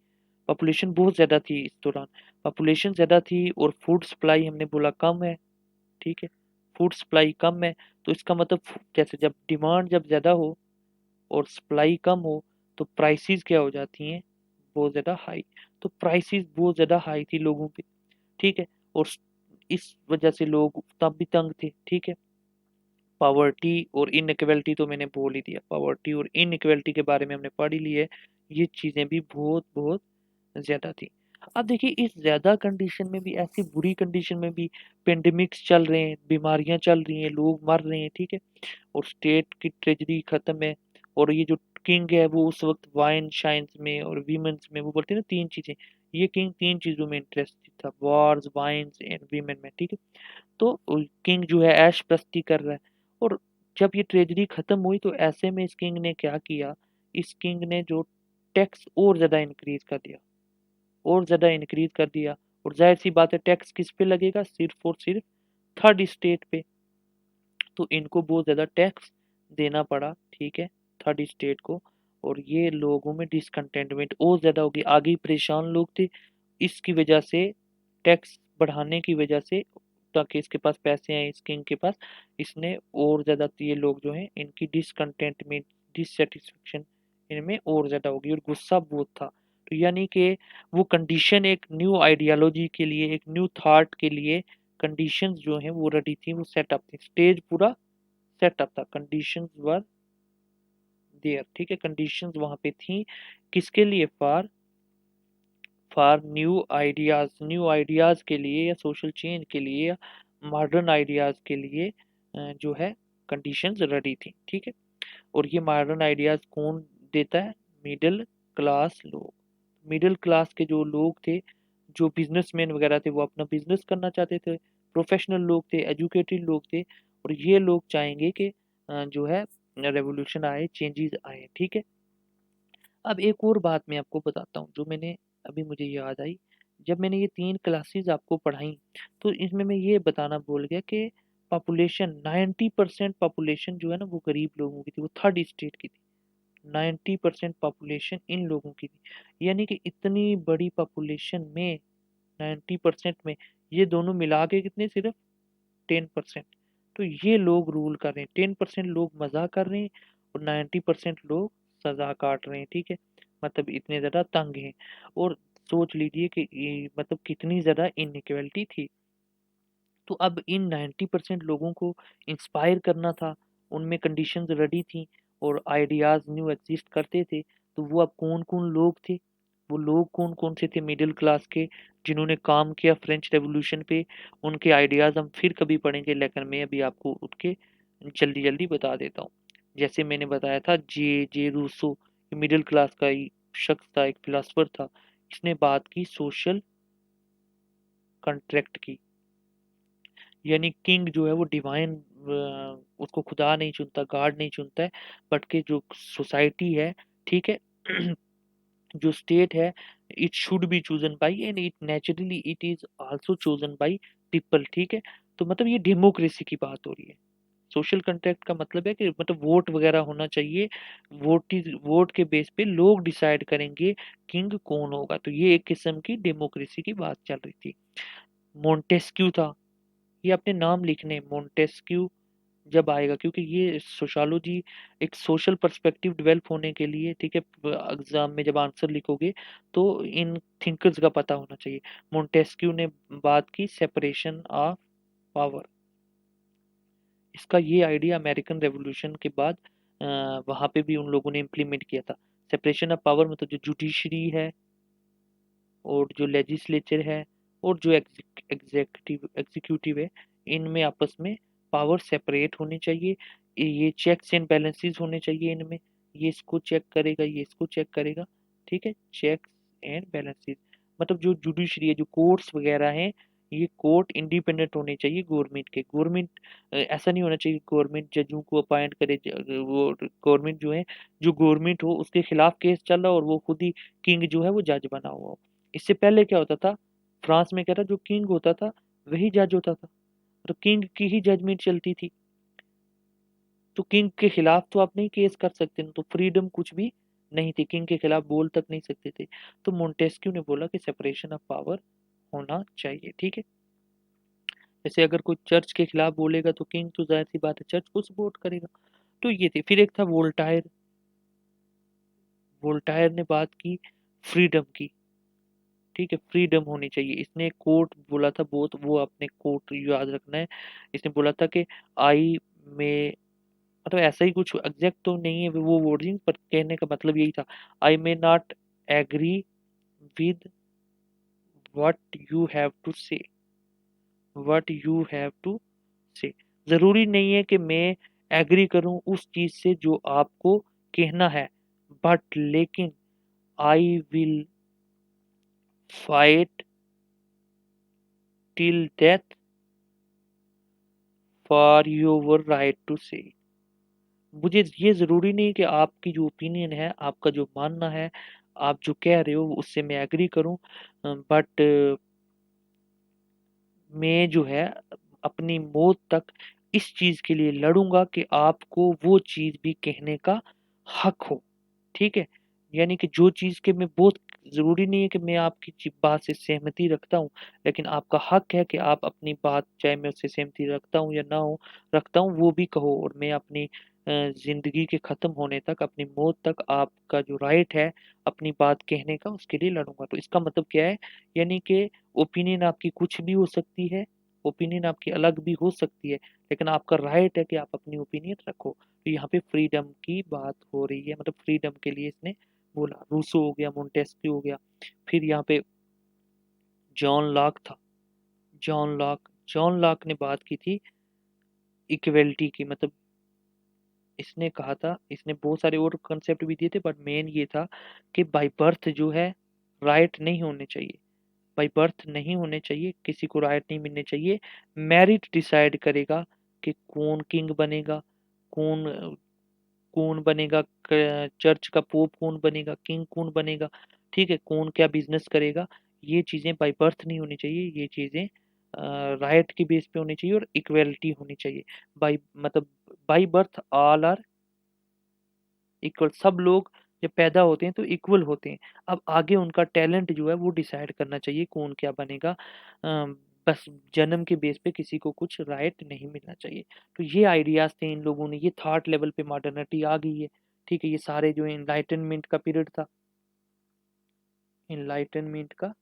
पॉपुलेशन बहुत ज़्यादा थी इस दौरान, पॉपुलेशन ज़्यादा थी और फूड सप्लाई हमने बोला कम है। ठीक है, फूड सप्लाई कम है, तो इसका मतलब जैसे जब डिमांड जब ज़्यादा हो और सप्लाई कम हो, तो प्राइसेस क्या हो जाती हैं, बहुत ज़्यादा हाई। तो प्राइसेस बहुत ज़्यादा हाई थी लोगों पे। ठीक है, और इस वजह से लोग तब भी तंग थे। ठीक है, पावर्टी और इनइक्वालिटी तो मैंने बोल ही दिया, पावर्टी और इनइक्वालिटी के बारे में हमने पढ़ ही ली है, ये चीज़ें भी बहुत बहुत ज़्यादा थी। अब देखिए, इस ज़्यादा कंडीशन में भी, ऐसी बुरी कंडीशन में भी पेंडेमिक्स चल रहे हैं, बीमारियां चल रही हैं, लोग मर रहे हैं। ठीक है, और स्टेट की ट्रेजरी खत्म है, और ये जो किंग है वो उस वक्त वाइन शाइन्स में और वीमेंस में, वो बोलते हैं ना तीन चीजें, ये किंग तीन चीजों में इंटरेस्टेड था, वॉर्स, वाइन्स एंड वीमेन में। ठीक है, तो किंग जो है ऐश प्रस्ती कर रहा है। और जब ये ट्रेजरी खत्म हुई तो ऐसे में इस किंग ने क्या किया, इस किंग ने जो टैक्स और ज्यादा इंक्रीज कर दिया, और ज्यादा इंक्रीज कर दिया। और जाहिर सी बात है, टैक्स किस पे लगेगा, सिर्फ और सिर्फ थर्ड स्टेट पे। तो इनको बहुत ज़्यादा टैक्स देना पड़ा। ठीक है, थर्ड स्टेट को, और ये लोगों में डिसकंटेंटमेंट और ज़्यादा होगी, आगे ही परेशान लोग थे इसकी वजह से, टैक्स बढ़ाने की वजह से, ताकि इसके पास पैसे हैं, इस किंग के पास, इसने और ज़्यादा ये लोग जो हैं इनकी डिसकंटेंटमेंट, डिससेटिस्फेक्शन इनमें और ज़्यादा होगी, और गुस्सा बहुत था। तो यानी कि वो कंडीशन एक न्यू आइडियोलॉजी के लिए, एक न्यू थॉट के लिए कंडीशंस जो हैं वो रेडी थी, वो सेटअप थी, स्टेज पूरा सेटअप था, कंडीशंस वर देयर। ठीक है, कंडीशंस वहां पे थी, किसके लिए, फॉर फॉर न्यू आइडियाज के लिए, या सोशल चेंज के लिए, या मॉडर्न आइडियाज के लिए जो है कंडीशंस रेडी थी। ठीक है, और ये मॉडर्न आइडियाज कौन देता है, मिडिल क्लास लोग। मिडिल क्लास के जो लोग थे, जो बिजनेसमैन वगैरह थे, वो अपना बिजनेस करना चाहते थे, प्रोफेशनल लोग थे, एजुकेटेड लोग थे, और ये लोग चाहेंगे कि जो है रेवोल्यूशन आए, चेंजेस आए। ठीक है, अब एक और बात मैं आपको बताता हूँ, जो मैंने अभी मुझे याद आई, जब मैंने ये 3 क्लासेस आपको पढ़ाई, तो इसमें मैं ये बताना भूल गया कि पॉपुलेशन, 90% पॉपुलेशन जो है ना वो गरीब लोगों की थी, वो थर्ड स्टेट की थी। 90% पॉपुलेशन इन लोगों की थी, यानी कि इतनी बड़ी पॉपुलेशन में, 90% में ये दोनों मिला के कितने, सिर्फ 10%। तो ये लोग रूल कर रहे हैं, 10% लोग मजा कर रहे हैं, और 90% लोग सजा काट रहे हैं। ठीक है, मतलब इतने ज्यादा तंग हैं। और सोच लीजिए कि मतलब कितनी ज्यादा इनइक्वालिटी थी। तो अब इन 90% लोगों को इंस्पायर करना था, उनमें कंडीशंस रेडी थी, और आइडियाज न्यू एग्जिस्ट करते थे। तो वो अब कौन कौन लोग थे, वो लोग कौन कौन से थे, मिडिल क्लास के, जिन्होंने काम किया फ्रेंच रेवोल्यूशन पे। उनके आइडियाज हम फिर कभी पढ़ेंगे, लेकिन मैं अभी आपको उनके जल्दी जल्दी बता देता हूँ। जैसे मैंने बताया था, जे जे रूसो, मिडिल क्लास का ही शख्स था, एक फिलोसफर था, इसने बात की सोशल कॉन्ट्रैक्ट की। यानी किंग जो है वो डिवाइन, उसको खुदा नहीं चुनता, गॉड नहीं चुनता है, बट कि जो सोसाइटी है, ठीक है, जो स्टेट है, it should be chosen by and it naturally it is also chosen by people, ठीक है। तो मतलब ये डेमोक्रेसी की बात हो रही है। सोशल कंट्रैक्ट का मतलब है कि मतलब वोट वगैरह होना चाहिए, वोट के बेस पे लोग डिसाइड करेंगे किंग कौन होगा। तो ये एक किस्म की डेमोक्रेसी की बात चल रही थी। मोंटेस्क्यू था, ये अपने नाम लिखने, मोंटेस्क्यू जब आएगा, क्योंकि ये सोशियोलॉजी एक सोशल पर्सपेक्टिव डेवलप होने के लिए, ठीक है, एग्जाम में जब आंसर लिखोगे तो इन थिंकर्स का पता होना चाहिए। मोंटेस्क्यू ने बात की सेपरेशन ऑफ पावर, इसका ये आइडिया अमेरिकन रेवोल्यूशन के बाद वहां पे भी उन लोगों ने इम्प्लीमेंट किया था। सेपरेशन ऑफ पावर मतलब जो जुडिशरी है और जो लेजिस्लेचर है और जो एग्जीक्यूटिव है, इनमें आपस में पावर सेपरेट होनी चाहिए। ये चेक्स एंड बैलेंसेस होने चाहिए इनमें, ये इसको चेक करेगा, ये इसको चेक करेगा, ठीक है, चेक्स एंड बैलेंसेस। मतलब जो जुडिशरी है, जो कोर्ट्स वगैरह हैं, ये कोर्ट इंडिपेंडेंट होने चाहिए गवर्नमेंट के। गवर्नमेंट ऐसा नहीं होना चाहिए गवर्नमेंट जजों को अपॉइंट करे, वो गवर्नमेंट जो है, जो गवर्नमेंट हो उसके खिलाफ केस चल रहा हो और वो खुद ही किंग जो है वो जज बना हुआ हो। इससे पहले क्या होता था, फ्रांस में क्या था, जो किंग होता था वही जज होता था, तो किंग की ही जजमेंट चलती थी। तो किंग के खिलाफ तो आप नहीं केस कर सकते ना, तो फ्रीडम कुछ भी नहीं थी, किंग के खिलाफ बोल तक नहीं सकते थे। तो मोंटेस्क्यू ने बोला कि सेपरेशन ऑफ पावर होना चाहिए, ठीक है। जैसे अगर कोई चर्च के खिलाफ बोलेगा तो किंग तो जाहिर सी बात है चर्च को सपोर्ट करेगा। तो ये थे। फिर एक था वोल्टायर, वोल्टायर ने बात की फ्रीडम की, ठीक है, फ्रीडम होनी चाहिए। इसने कोट बोला था बहुत, वो अपने कोट याद रखना है। इसने बोला था कि आई में, मतलब ऐसा ही कुछ एग्जैक्ट तो नहीं है वो वर्डिंग, पर कहने का मतलब यही था, I may not agree with what you have to say, what you have to say. जरूरी नहीं है कि मैं एग्री करूं उस चीज से जो आपको कहना है, बट लेकिन I will fight till death for your right to say. मुझे ये ज़रूरी नहीं कि आपकी जो ओपिनियन है, आपका जो मानना है, आप जो कह रहे हो उससे मैं एग्री करूं, बट मैं जो है अपनी मौत तक इस चीज़ के लिए लड़ूंगा कि आपको वो चीज़ भी कहने का हक हो, ठीक है। यानी कि जो चीज़ के मैं बहुत, ज़रूरी नहीं है कि मैं आपकी बात से सहमति रखता हूँ, लेकिन आपका हक है कि आप अपनी बात, चाहे मैं उससे सहमति रखता हूँ या ना हो रखता हूँ, वो भी कहो। और मैं अपनी ज़िंदगी के ख़त्म होने तक, अपनी मौत तक आपका जो राइट है अपनी बात कहने का, उसके लिए लड़ूंगा। तो इसका मतलब क्या है, यानी कि ओपिनियन आपकी कुछ भी हो सकती है, ओपिनियन आपकी अलग भी हो सकती है, लेकिन आपका राइट है कि आप अपनी ओपिनियन रखो। तो यहाँ पे फ्रीडम की बात हो रही है, मतलब फ्रीडम के लिए इसने बोला। रूसो हो गया, मोंटेस्क्यू हो गया। फिर यहाँ पे जॉन लॉक था, जॉन लॉक ने बात की थी इक्वेलिटी की। मतलब इसने कहा था, इसने बहुत सारे और कंसेप्ट भी दिए थे, बट मेन ये था कि बाय बर्थ जो है राइट नहीं होने चाहिए, बाय बर्थ नहीं होने चाहिए, किसी को राइट नहीं मिलने चाहिए। मेरिट डिसाइड करेगा कि कौन किंग बनेगा, कौन कौन बनेगा, चर्च का पोप कौन बनेगा, किंग कौन बनेगा, ठीक है, कौन क्या बिजनेस करेगा। ये चीजें बाय बर्थ नहीं होनी चाहिए, ये चीजें राइट की बेस पे होनी चाहिए और इक्वेलिटी होनी चाहिए। बाय मतलब by birth all are equal, सब लोग जब पैदा होते हैं तो इक्वल होते हैं। अब आगे उनका टैलेंट जो है वो डिसाइड करना चाहिए कौन क्या बनेगा। बस जन्म के बेस पे किसी को कुछ राइट नहीं मिलना चाहिए। तो ये आइडियाज थे इन लोगों ने, ये थॉट लेवल पे मॉडर्निटी आ गई है, ठीक है। ये सारे जो इनलाइटनमेंट का पीरियड था, इनलाइटनमेंट का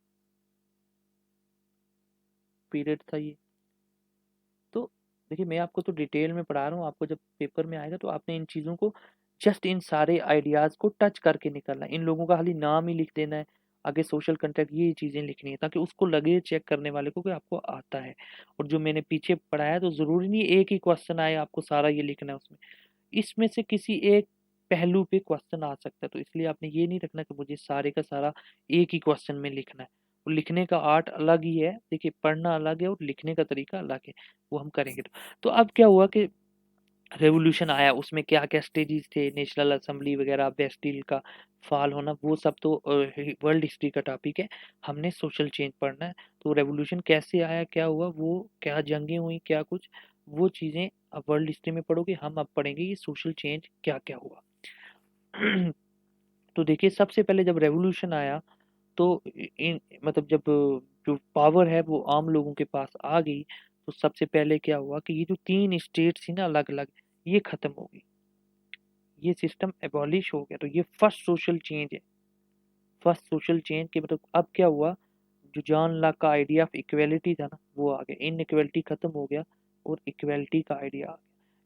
पीरियड था ये। तो देखिए मैं आपको तो डिटेल में पढ़ा रहा हूँ, आपको जब पेपर में आएगा तो आपने इन चीज़ों को, जस्ट इन सारे आइडियाज़ को टच करके निकलना है। इन लोगों का खाली नाम ही लिख देना है, आगे सोशल कंट्रैक्ट ये चीज़ें लिखनी है, ताकि उसको लगे चेक करने वाले को कि आपको आता है। और जो मैंने पीछे पढ़ाया तो ज़रूरी नहीं एक ही क्वेश्चन आए आपको सारा ये लिखना है उसमें, इसमें से किसी एक पहलू पे क्वेश्चन आ सकता है। तो इसलिए आपने ये नहीं रखना कि मुझे सारे का सारा एक ही क्वेश्चन में लिखना है। लिखने का आर्ट अलग ही है, देखिए पढ़ना अलग है और लिखने का तरीका अलग है, वो हम करेंगे। तो अब क्या हुआ कि रेवोल्यूशन आया, उसमें क्या क्या स्टेजेस थे, नेशनल असेंबली वगैरह, बेस्टिल का फॉल होना, वो सब तो वर्ल्ड हिस्ट्री का टॉपिक है, हमने सोशल चेंज पढ़ना है। तो रेवोल्यूशन कैसे आया, क्या हुआ, वो क्या जंगें हुई, क्या कुछ, वो चीज़ें अब वर्ल्ड हिस्ट्री में पढ़ोगे, हम अब पढ़ेंगे ये सोशल चेंज क्या क्या हुआ। तो देखिए सबसे पहले जब रेवोल्यूशन आया तो इन मतलब जब जो पावर है वो आम लोगों के पास आ गई, तो सबसे पहले क्या हुआ कि ये जो तीन स्टेट थी ना अलग अलग, ये खत्म हो गई, ये सिस्टम एबॉलिश हो गया। तो ये फर्स्ट सोशल चेंज है। फर्स्ट सोशल चेंज के मतलब अब क्या हुआ, जो जॉन लॉक का आइडिया ऑफ इक्वेलिटी था ना वो आ गया, इनइक्वेलिटी खत्म हो गया और इक्वेलिटी का आइडिया आ गया।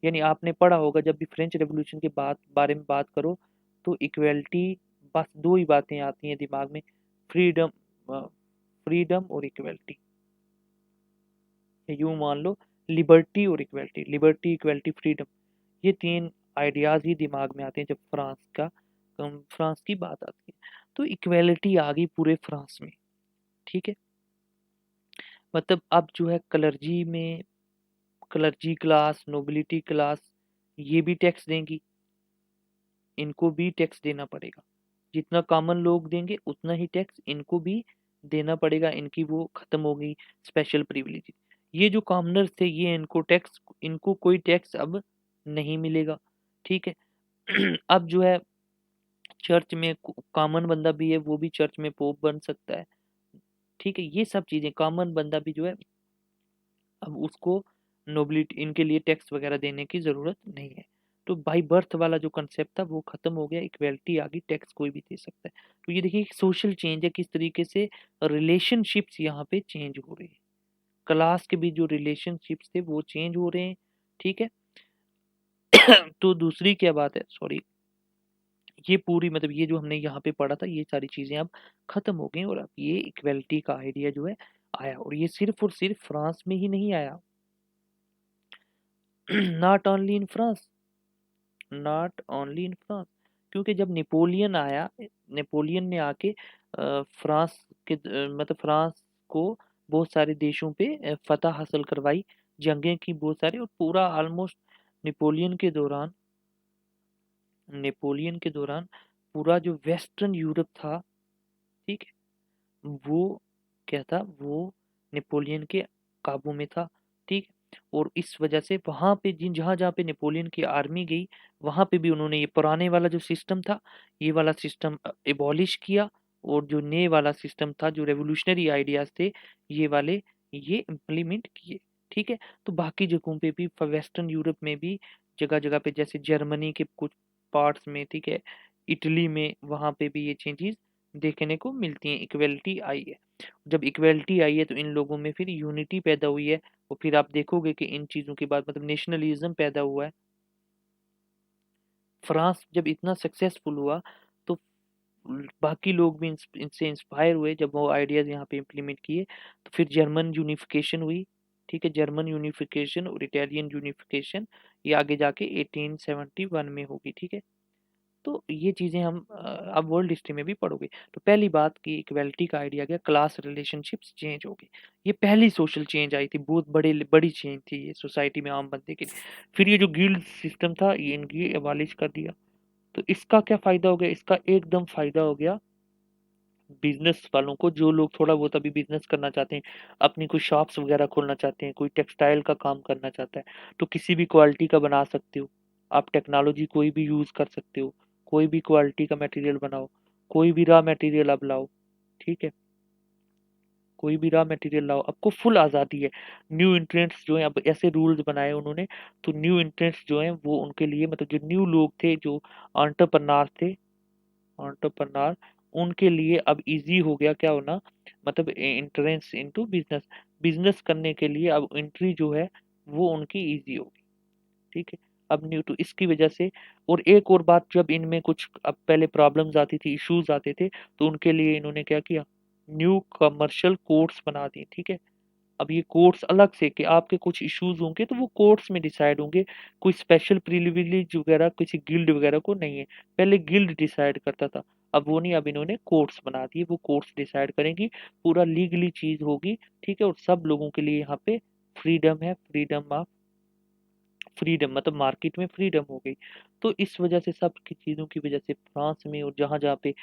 यानी आपने पढ़ा होगा जब भी फ्रेंच रेवोल्यूशन के बारे में बात करो तो इक्वेलिटी, बस दो ही बातें आती हैं दिमाग में, फ्रीडम, फ्रीडम और इक्वेलिटी। यूं मान लो लिबर्टी और इक्वेलिटी, लिबर्टी इक्वेलिटी फ्रीडम, ये तीन आइडियाज ही दिमाग में आते हैं जब फ्रांस की बात आती है। तो इक्वेलिटी आ गई पूरे फ्रांस में, ठीक है। मतलब अब जो है क्लर्जी क्लास, नोबिलिटी क्लास, ये भी टैक्स देंगी, इनको भी टैक्स देना पड़ेगा। जितना कॉमन लोग देंगे उतना ही टैक्स इनको भी देना पड़ेगा, इनकी वो खत्म हो गई स्पेशल प्रिविलेज। ये जो कॉमनर्स थे ये इनको कोई टैक्स अब नहीं मिलेगा, ठीक है। अब जो है चर्च में कॉमन बंदा भी है वो भी चर्च में पोप बन सकता है, ठीक है। ये सब चीजें कॉमन बंदा भी जो है अब उसको नोबिलिटी, इनके लिए टैक्स वगैरह देने की जरूरत नहीं है। तो बाई बर्थ वाला जो कंसेप्ट था वो खत्म हो गया, इक्वेलिटी आ गई, टैक्स कोई भी दे सकता है। तो ये देखिए सोशल चेंज है, किस तरीके से रिलेशनशिप्स यहाँ पे चेंज हो रही है, क्लास के बीच जो रिलेशनशिप्स थे वो चेंज हो रहे हैं, ठीक है। तो दूसरी क्या बात है, सॉरी, ये पूरी मतलब ये जो हमने यहाँ पे पढ़ा था ये सारी चीजें अब खत्म हो गई और अब ये इक्वेलिटी का आइडिया जो है आया, और ये सिर्फ और सिर्फ फ्रांस में ही नहीं आया। Not only in France, not only in France, क्योंकि जब नेपोलियन आया, नेपोलियन ने आके फ्रांस मतलब फ्रांस को बहुत सारे देशों पे फतह हासिल करवाई, जंगें की बहुत सारी, और पूरा ऑलमोस्ट नेपोलियन के दौरान नेपोलियन के दौरान पूरा जो वेस्टर्न यूरोप था, ठीक है, वो क्या था, वो नेपोलियन के काबू में था, ठीक। और इस वजह से वहां पे जिन जहां जहां पे नेपोलियन की आर्मी गई वहां पे भी उन्होंने ये पुराने वाला जो सिस्टम था ये वाला सिस्टम एबॉलिश किया, और जो नए वाला सिस्टम था जो रेवोल्यूशनरी आइडियाज थे ये वाले ये इम्प्लीमेंट किए, ठीक है। तो बाकी जगहों पे भी वेस्टर्न यूरोप में भी जगह जगह पे जैसे जर्मनी के कुछ पार्ट्स में, ठीक है, इटली में, वहां पे भी ये चेंजेस देखने को मिलती हैं, इक्वेलिटी आई है। जब इक्वेलिटी आई है तो इन लोगों में फिर यूनिटी पैदा हुई है, और फिर आप देखोगे कि इन चीज़ों के बाद मतलब नेशनलिज्म पैदा हुआ है। फ्रांस जब इतना सक्सेसफुल हुआ तो बाकी लोग भी इनसे इंस्पायर हुए, जब वो आइडियाज यहाँ पे इम्प्लीमेंट किए तो फिर जर्मन यूनिफिकेशन हुई, ठीक है, जर्मन यूनिफिकेशन और इटालियन यूनिफिकेशन, ये आगे जाके 1871 में होगी, ठीक है। तो ये चीज़ें हम अब वर्ल्ड हिस्ट्री में भी पढ़ोगे। तो पहली बात कि इक्वेलिटी का आइडिया गया, क्लास रिलेशनशिप्स चेंज हो गई, ये पहली सोशल चेंज आई थी, बहुत बड़ी चेंज थी ये सोसाइटी में आम बंदे के लिए। फिर ये जो गिल्ड सिस्टम था ये इनकी एबॉलिश कर दिया। तो इसका क्या फायदा हो गया, इसका एकदम फायदा हो गया बिजनेस वालों को, जो लोग थोड़ा बहुत अभी बिजनेस करना चाहते हैं, अपनी कोई शॉप्स वगैरह खोलना चाहते हैं, कोई टेक्सटाइल का काम करना चाहता है, तो किसी भी क्वालिटी का बना सकते हो आप, टेक्नोलॉजी कोई भी यूज कर सकते हो, कोई भी क्वालिटी का मटेरियल बनाओ, कोई भी रॉ मटेरियल अब लाओ, ठीक है, कोई भी रॉ मटेरियल लाओ, आपको फुल आज़ादी है। न्यू इंट्रेंट्स जो है अब ऐसे रूल्स बनाए उन्होंने, तो न्यू इंट्रेंट्स जो हैं वो उनके लिए मतलब जो न्यू लोग थे, जो एंटरप्रेन्योर थे, एंटरप्रेन्योर, उनके लिए अब इजी हो गया क्या होना, मतलब एंट्रेंस इनटू बिजनेस, बिजनेस करने के लिए अब एंट्री जो है वो उनकी इजी होगी, ठीक है। अब न्यू तो इसकी वजह से, और एक और बात, जब इनमें कुछ अब पहले प्रॉब्लम्स आती थी, इश्यूज आते थे, तो उनके लिए इन्होंने क्या किया, न्यू कमर्शियल कोर्ट्स बना दिए, ठीक है। अब ये कोर्ट्स अलग से कि आपके कुछ इश्यूज होंगे तो वो कोर्ट्स में डिसाइड होंगे, कोई स्पेशल प्रिविलेज वगैरह किसी गिल्ड वगैरह को नहीं है, पहले गिल्ड डिसाइड करता था, अब वो नहीं, अब इन्होंने कोर्ट्स बना दिए, वो कोर्ट्स डिसाइड करेंगी, पूरा लीगली चीज होगी, ठीक है। और सब लोगों के लिए यहाँ पे फ्रीडम है, फ्रीडम ऑफ फ्रीडम, मतलब मार्केट में फ्रीडम हो गई। तो इस वजह से, सब की चीज़ों की वजह से फ्रांस में और जहाँ जहाँ पे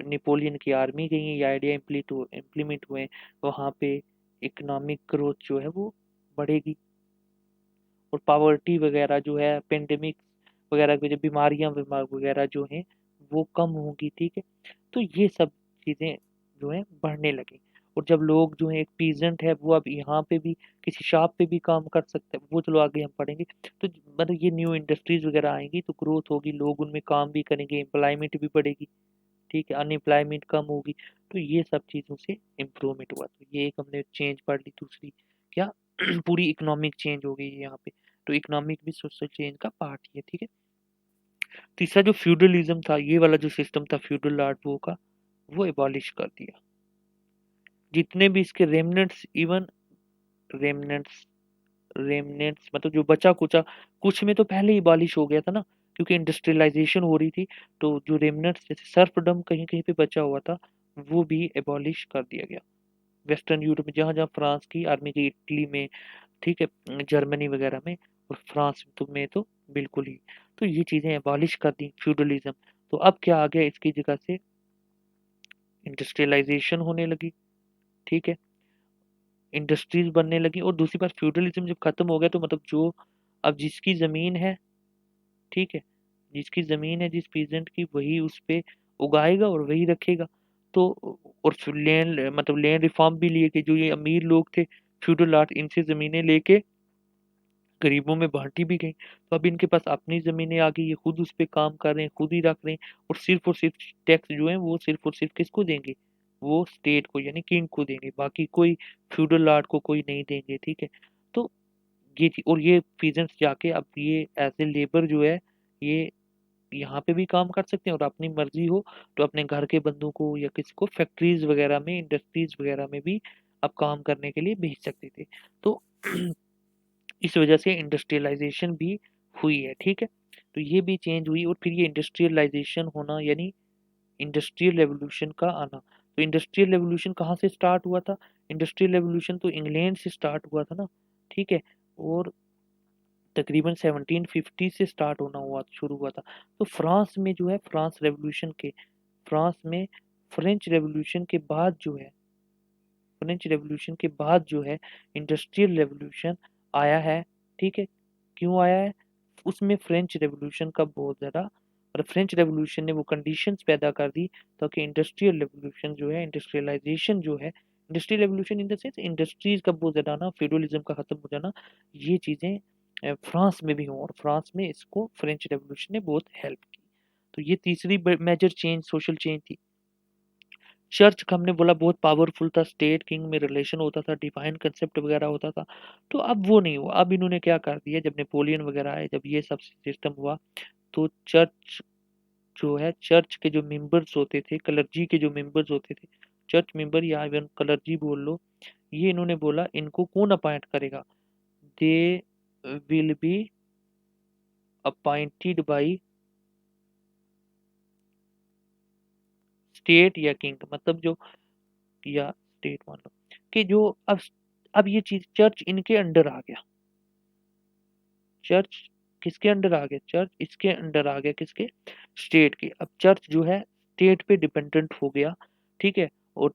नेपोलियन की आर्मी गई है, ये आइडिया इम्प्लीमेंट हुए हैं, वहाँ पे इकोनॉमिक ग्रोथ जो है वो बढ़ेगी। और पावर्टी वगैरह जो है, पेंडेमिक वगैरह की जो बीमारियां वगैरह जो हैं वो कम होंगी, ठीक है। तो ये सब चीज़ें जो है बढ़ने लगी। और जब लोग जो है, एक पीजेंट है वो अब यहाँ पे भी किसी शॉप पे भी काम कर सकते हैं, वो चलो आगे हम पढ़ेंगे। तो मतलब ये न्यू इंडस्ट्रीज वगैरह आएंगी तो ग्रोथ होगी, लोग उनमें काम भी करेंगे, एम्प्लॉयमेंट भी बढ़ेगी, ठीक है, अनएम्प्लॉयमेंट कम होगी। तो ये सब चीज़ों से इम्प्रूवमेंट हुआ। तो ये एक हमने चेंज पढ़ ली। दूसरी क्या, पूरी इकोनॉमिक चेंज हो गई है यहाँ पे। तो इकोनॉमिक भी सोशल चेंज का पार्ट ही है, ठीक है। तीसरा जो फ्यूडलिज्म था, ये वाला जो सिस्टम था फ्यूडल आर्ट वो का, वो एबॉलिश कर दिया। जितने भी इसके रेमनेंट्स, इवन रेमनेंट्स रेमनेंट्स मतलब जो बचा कुचा, कुछ में तो पहले ही एबॉलिश हो गया था ना, क्योंकि इंडस्ट्रियलाइजेशन हो रही थी। तो जो रेमनेंट्स जैसे सर्फडम कहीं कहीं पे बचा हुआ था, वो भी एबॉलिश कर दिया गया। वेस्टर्न यूरोप में, जहाँ जहाँ फ्रांस की आर्मी की, इटली में, ठीक है, जर्मनी वगैरह में, और फ्रांस में तो बिल्कुल ही। तो ये चीजें एबॉलिश कर दी फ्यूडलिज्म। तो अब क्या आ गया इसकी जगह से, इंडस्ट्रियलाइजेशन होने लगी, ठीक है, इंडस्ट्रीज बनने लगी। और दूसरी बात, फ्यूडलिज्म जब खत्म हो गया तो मतलब जो अब जिसकी जमीन है, ठीक है, जिसकी जमीन है जिस पीजेंट की, वही उस पे उगाएगा और वही रखेगा। तो और लैंड, मतलब लैंड रिफॉर्म भी लिए कि जो ये अमीर लोग थे फ्यूडल आर्ट, इनसे जमीनें लेके गरीबों में बांटी भी गई। तो अब इनके पास अपनी जमीनें आ गई, ये खुद उस पे काम कर रहे हैं, खुद ही रख रहे हैं। और सिर्फ टैक्स जो है वो सिर्फ और सिर्फ किसको देंगे, वो स्टेट को यानी किंग को देंगे, बाकी कोई फ्यूडल लॉर्ड को कोई नहीं देंगे, ठीक है। तो और ये पीजेंट्स जाके अब ये एज ए लेबर जो है, ये यहाँ पे भी काम कर सकते हैं, और अपनी मर्जी हो तो अपने घर के बंदों को या किसी को फैक्ट्रीज वगैरह में, इंडस्ट्रीज वगैरह में भी अब काम करने के लिए भेज सकते थे। तो इस वजह से इंडस्ट्रियलाइजेशन भी हुई है, ठीक है। तो ये भी चेंज हुई। और फिर ये इंडस्ट्रियलाइजेशन होना यानी इंडस्ट्रियल रेवोल्यूशन का आना। तो इंडस्ट्रियल रेवोल्यूशन कहाँ से स्टार्ट हुआ था, इंडस्ट्रियल रेवोल्यूशन तो इंग्लैंड से स्टार्ट हुआ था ना, ठीक है। और तकरीबन 1750 से स्टार्ट होना हुआ शुरू हुआ था। तो फ्रांस में जो है, फ्रांस में फ्रेंच रेवोल्यूशन के बाद जो है, इंडस्ट्रियल रेवोल्यूशन आया है, ठीक है। क्यों आया है, उसमें फ्रेंच रेवोल्यूशन का बहुत ज़्यादा, और फ्रेंच रेवोल्यूशन ने वो कंडीशंस पैदा कर दी ताकि इंडस्ट्रियल रेवोल्यूशन जो है, इंडस्ट्रियलाइजेशन जो है, industrial revolution in the sense industries का बहुत ज़्यादा ना, फ्यूडलिज्म का खत्म हो जाना, ये चीज़ें फ्रांस में भी हों, और फ्रांस में इसको फ्रेंच रेवोल्यूशन ने बहुत हेल्प की। तो ये तीसरी मेजर चेंज, सोशल चेंज थी। चर्च का हमने बोला बहुत पावरफुल था, स्टेट किंग में रिलेशन होता था, डिवाइन कंसेप्ट वगैरह होता था। तो अब वो नहीं हुआ। अब इन्होंने क्या कर दिया, जब नेपोलियन वगैरह आए, जब ये सब सिस्टम हुआ, तो चर्च जो है, चर्च के जो मेंबर्स होते थे, क्लर्जी के जो मेंबर्स होते थे, चर्च मेंबर या इवन क्लर्जी बोल लो, ये इन्होंने बोला इनको कौन अपॉइंट करेगा, they will be appointed by state या किंग, मतलब जो, या स्टेट मान लो कि जो, अब ये चीज चर्च इनके अंडर आ गया। चर्च किसके अंडर आ गया, चर्च इसके अंडर आ गया, किसके, स्टेट के। अब चर्च जो है स्टेट पे डिपेंडेंट हो गया, ठीक है। और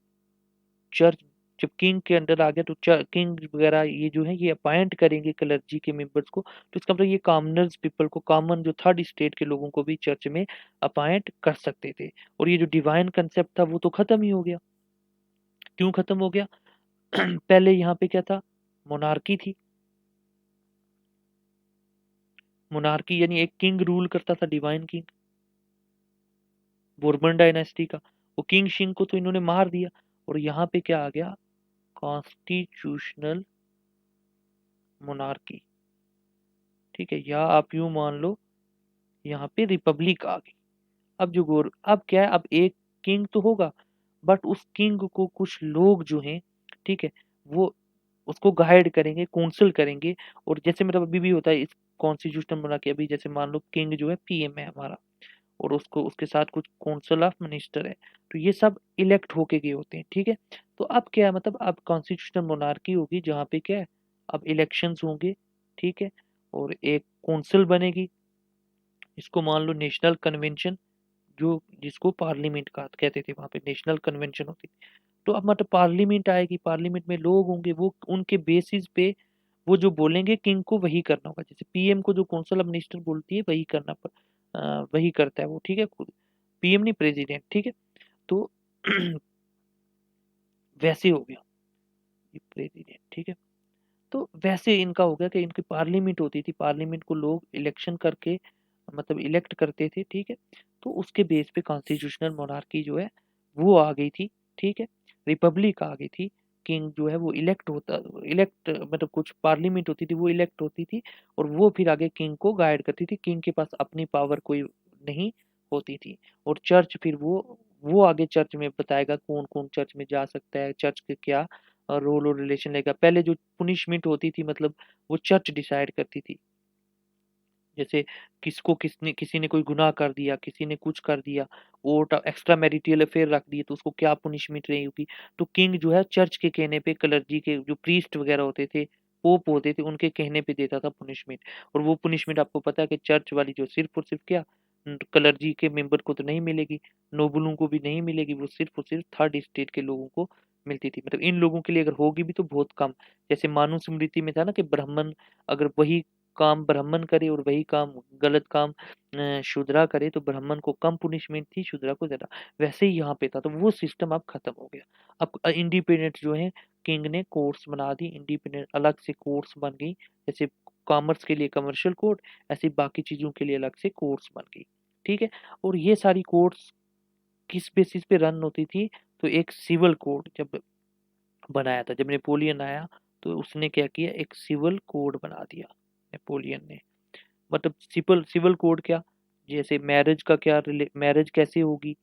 चर्च जब किंग के अंडर आ गया तो किंग वगैरह ये जो है, ये अपॉइंट करेंगे क्लर्जी के मेंबर्स को। तो इसका मतलब ये कॉमनर्स पीपल को, कॉमन जो थर्ड स्टेट के लोगों को भी चर्च में अपॉइंट कर सकते थे। और ये जो डिवाइन कंसेप्ट था वो तो खत्म ही हो गया। क्यों खत्म हो गया, पहले यहाँ पे क्या था, मोनार्की थी। मोनार्की यानी एक किंग रूल करता था, डिवाइन किंग, बोर्बन डायनेस्टी का। वो किंग शिंग को तो इन्होंने मार दिया। और यहाँ पे क्या आ गया, कॉन्स्टिट्यूशनल मोनार्की, ठीक है, या आप यूं मान लो यहाँ पे रिपब्लिक आ गई। अब जो अब क्या है, अब एक किंग तो होगा, बट उस किंग को कुछ लोग जो हैं, ठीक है, वो उसको गाइड करेंगे, काउंसिल करेंगे। और जैसे मतलब अभी भी होता है इस कॉन्स्टिट्यूशन बना के, अभी जैसे मान लो किंग जो है पीएम है हमारा, और उसको उसके साथ कुछ काउंसिल ऑफ मिनिस्टर है। तो ये सब इलेक्ट होके गए होते हैं, ठीक है। तो अब क्या है, मतलब अब कॉन्स्टिट्यूशनल मोनार्की होगी जहाँ पे क्या है, अब इलेक्शंस होंगे, ठीक है, और एक काउंसिल बनेगी, इसको मान लो नेशनल कन्वेंशन, जो जिसको पार्लियामेंट का कहते थे, वहां पे नेशनल कन्वेंशन होती थी। तो अब मतलब पार्लियामेंट आएगी, पार्लियामेंट में लोग होंगे, वो उनके बेसिस पे वो जो बोलेंगे किंग को वही करना होगा। जैसे पीएम को जो काउंसिल ऑफ मिनिस्टर बोलती है वही करना वही करता है वो, ठीक है, खुद पीएम नहीं, प्रेसिडेंट, ठीक है। तो वैसे हो गया ये प्रेसिडेंट, ठीक है। तो वैसे इनका हो गया कि इनकी पार्लियामेंट होती थी, पार्लियामेंट को लोग इलेक्शन करके मतलब इलेक्ट करते थे, ठीक है। तो उसके बेस पे कॉन्स्टिट्यूशनल मोनार्की जो है वो आ गई थी, ठीक है। रिपब्लिक आ गई थी, किंग जो है वो इलेक्ट मतलब कुछ पार्लियामेंट होती थी वो इलेक्ट होती थी, और वो फिर आगे किंग को गाइड करती थी। किंग के पास अपनी पावर कोई नहीं होती थी। और चर्च फिर वो आगे चर्च में बताएगा कौन कौन चर्च में जा सकता है, चर्च के क्या रोल और रिलेशन लेगा। पहले जो पुनिशमेंट होती थी मतलब वो चर्च डिसाइड करती थी। जैसे किसको किसने किसी ने कोई गुनाह कर दिया, किसी ने कुछ कर दिया, और एक्स्ट्रा मैरिटल अफेयर रख दिए, तो उसको क्या पनिशमेंट रहेगी। तो किंग जो है चर्च के कहने पे, क्लर्जी के जो प्रीस्ट वगैरह होते थे, पोप होते थे, उनके कहने पे देता था पनिशमेंट। और वो पनिशमेंट आपको पता है कि चर्च वाली जो सिर्फ और सिर्फ क्या क्लर्जी के मेंबर को तो नहीं मिलेगी, नोबलों को भी नहीं मिलेगी, वो सिर्फ और सिर्फ थर्ड स्टेट के लोगों को मिलती थी। मतलब इन लोगों के लिए अगर होगी भी तो बहुत कम। जैसे मानुस्मृति में था ना कि ब्राह्मण अगर वही काम ब्राह्मण करे और वही काम गलत काम शूद्रा करे तो ब्राह्मण को कम पुनिशमेंट थी, शूद्रा को ज्यादा। वैसे ही यहाँ पे था, तो वो सिस्टम अब खत्म हो गया। अब इंडिपेंडेंट जो है किंग ने कोर्ट्स बना दी, इंडिपेंडेंट अलग से कोर्ट्स बन गई। जैसे कॉमर्स के लिए कमर्शियल कोर्ट, ऐसे बाकी चीजों के लिए अलग से कोर्ट्स बन गई, ठीक है। और ये सारी कोर्ट्स किस बेसिस पे रन होती थी, तो एक सिविल कोड जब बनाया था, जब नेपोलियन आया तो उसने क्या किया, एक सिविल कोड बना दिया नेपोलियन ने। मतलब सिविल सिविल कोड क्या, जैसे मैरिज का क्या, मैरिज कैसे होगी।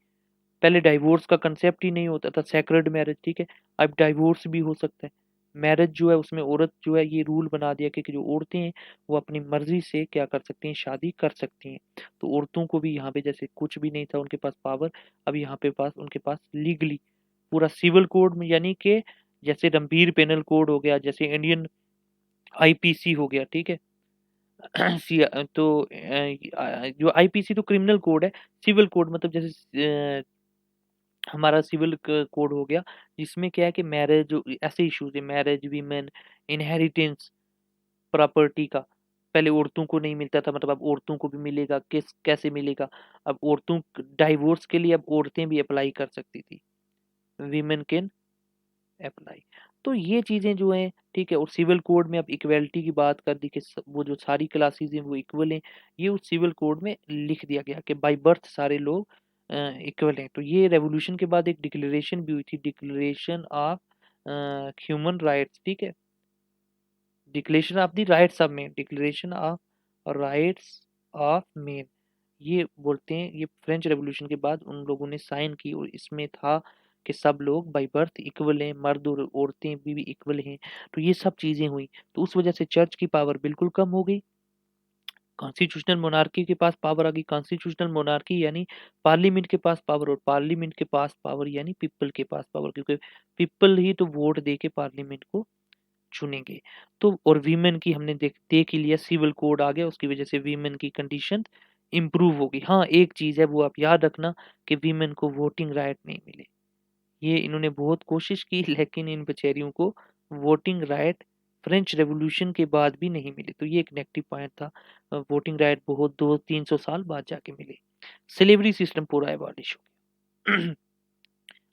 पहले डाइवोर्स का कंसेप्ट ही नहीं होता था, सेक्रेड मैरिज, ठीक है। अब डाइवोर्स भी हो सकता है। मैरिज जो है उसमें औरत जो है, ये रूल बना दिया कि जो औरतें हैं वो अपनी मर्जी से क्या कर सकती हैं, शादी कर सकती हैं। तो औरतों को भी यहाँ पे जैसे कुछ भी नहीं था उनके पास पावर, अब यहाँ पे पास उनके पास लीगली पूरा सिविल कोड में, यानी कि जैसे रणबीर पेनल कोड हो गया, जैसे इंडियन आईपीसी हो गया, ठीक है। तो जो आईपीसी तो क्रिमिनल कोड है, सिविल कोड मतलब जैसे हमारा सिविल कोड हो गया, जिसमें क्या है कि मैरिज ऐसे इश्यूज है, मैरिज, वीमेन, इनहेरिटेंस, प्रॉपर्टी का। पहले औरतों को नहीं मिलता था, मतलब अब औरतों को भी मिलेगा, किस कैसे मिलेगा। अब औरतों डाइवोर्स के लिए अब औरतें भी अप्लाई कर सकती थी, वीमेन कैन अप्लाई। तो ये चीजें जो हैं, ठीक है। और सिविल कोड में अब इक्वेलिटी की बात कर दी कि वो जो सारी क्लासेस हैं वो इक्वल हैं, ये उस सिविल कोड में लिख दिया गया कि बाय बर्थ सारे लोग इक्वल हैं। तो ये रेवोल्यूशन के बाद एक डिक्लेरेशन भी हुई थी, डिक्लेरेशन ऑफ ह्यूमन राइट्स, ठीक है। Declaration of the rights of man, declaration of rights of man, ये बोलते हैं। ये फ्रेंच रेवोल्यूशन के बाद उन लोगों ने साइन की, और इसमें था कि सब लोग बाय बर्थ इक्वल हैं, मर्द और औरतें भी इक्वल हैं। तो ये सब चीजें हुई, तो उस वजह से चर्च की पावर बिल्कुल कम हो गई, कॉन्स्टिट्यूशनल मोनार्की के पास पावर आ गई। कॉन्स्टिट्यूशनल मोनार्की यानी पार्लियामेंट के पास पावर, और पार्लियामेंट के पास पावर यानी पीपल के पास पावर, क्योंकि पीपल ही तो वोट दे के पार्लियामेंट को चुनेंगे। तो और वीमेन की हमने देख ही लिया, सिविल कोड आ गया, उसकी वजह से वीमेन की कंडीशन इंप्रूव होगी। हाँ एक चीज है वो आप याद रखना कि वीमेन को वोटिंग राइट नहीं मिले। ये इन्होंने बहुत कोशिश की लेकिन इन बेचारियों को वोटिंग राइट फ्रेंच रेवोल्यूशन के बाद भी नहीं मिले, तो ये एक नेगेटिव पॉइंट था। वोटिंग राइट बहुत 200-300 साल बाद जाके मिले। स्लेवरी सिस्टम पूरा एबॉलिश हो गया।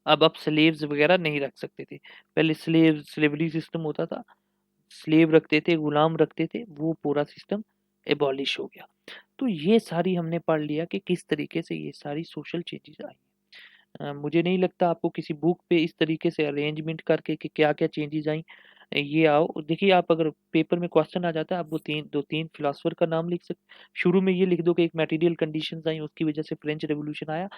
अब स्लेव्स वगैरह नहीं रख सकते थे। पहले स्लेवरी सिस्टम होता था, स्लेव रखते थे, गुलाम रखते थे, वो पूरा सिस्टम एबॉलिश हो गया। तो ये सारी हमने पढ़ लिया कि किस तरीके से ये सारी सोशल चेंजेस आई। मुझे नहीं लगता आपको किसी बुक पे इस तरीके से अरेंजमेंट करके कि क्या क्या चेंजेस आई ये आओ। देखिए आप अगर पेपर में क्वेश्चन आ जाता है, आप वो दो तीन फिलोसफर का नाम लिख सकते, शुरू में ये लिख दो कि एक मटेरियल कंडीशंस आई उसकी वजह से फ्रेंच रेवोल्यूशन आया,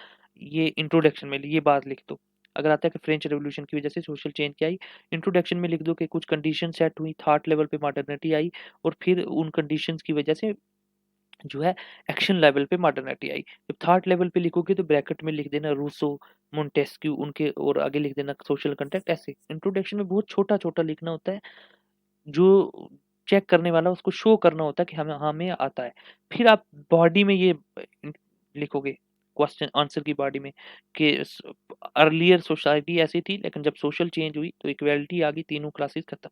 ये इंट्रोडक्शन में ये बात लिख दो। अगर आता है कि फ्रेंच रेवोल्यूशन की वजह से सोशल चेंज क्या आई, इंट्रोडक्शन में लिख दो कि कुछ कंडीशन सेट हुई, थॉट लेवल पे मॉडर्निटी आई, और फिर उन कंडीशंस की वजह से जो है एक्शन लेवल पे मॉडर्निटी आई। जब थॉट लेवल पे लिखोगे तो ब्रैकेट में लिख देना रूसो, मोंटेस्क्यू उनके, और आगे लिख देना सोशल कंटेक्ट। ऐसे इंट्रोडक्शन में बहुत छोटा-छोटा लिखना होता है, जो चेक करने वाला उसको शो करना होता है कि हमें हमें आता है। फिर आप बॉडी में ये लिखोगे क्वेश्चन आंसर की बॉडी में कि अर्लियर सोसाइटी ऐसी थी, लेकिन जब सोशल चेंज हुई तो इक्वालिटी आ गई, तीनों क्लासेस खत्म।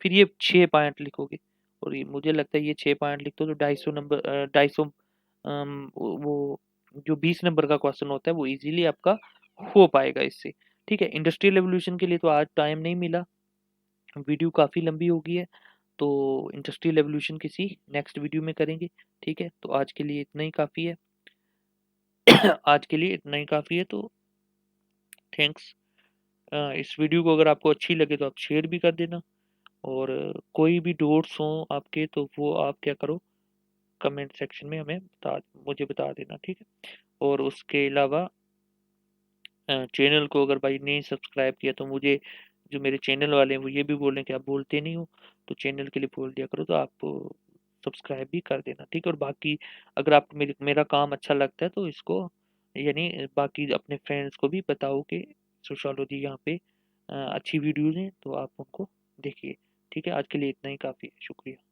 फिर ये 6 पॉइंट लिखोगे, और ये मुझे लगता है ये 6 पॉइंट लिख दो तो 250 नंबर 250 वो जो 20 नंबर का क्वेश्चन होता है वो इजीली आपका हो पाएगा इससे। ठीक है, इंडस्ट्रियल रेवोल्यूशन के लिए तो आज टाइम नहीं मिला, वीडियो काफ़ी लंबी हो गई है, तो इंडस्ट्रियल रेवोल्यूशन किसी नेक्स्ट वीडियो में करेंगे। ठीक है, तो आज के लिए इतना ही काफ़ी है। आज के लिए इतना ही काफ़ी है, तो थैंक्स। इस वीडियो को अगर आपको अच्छी लगे तो आप शेयर भी कर देना, और कोई भी डाउट्स हों आपके तो वो आप क्या करो, कमेंट सेक्शन में मुझे बता देना। ठीक है, और उसके अलावा चैनल को अगर भाई नहीं सब्सक्राइब किया तो मुझे, जो मेरे चैनल वाले हैं वो ये भी बोल रहे हैं कि आप बोलते नहीं हो, तो चैनल के लिए बोल दिया करो, तो आप सब्सक्राइब भी कर देना। ठीक है, और बाकी अगर आप मेरा काम अच्छा लगता है तो इसको, यानी बाकी अपने फ्रेंड्स को भी बताओ कि सोशियोलॉजी यहाँ पे अच्छी वीडियोज़ हैं, तो आप उनको देखिए। ठीक है, आज के लिए इतना ही काफ़ी है, शुक्रिया।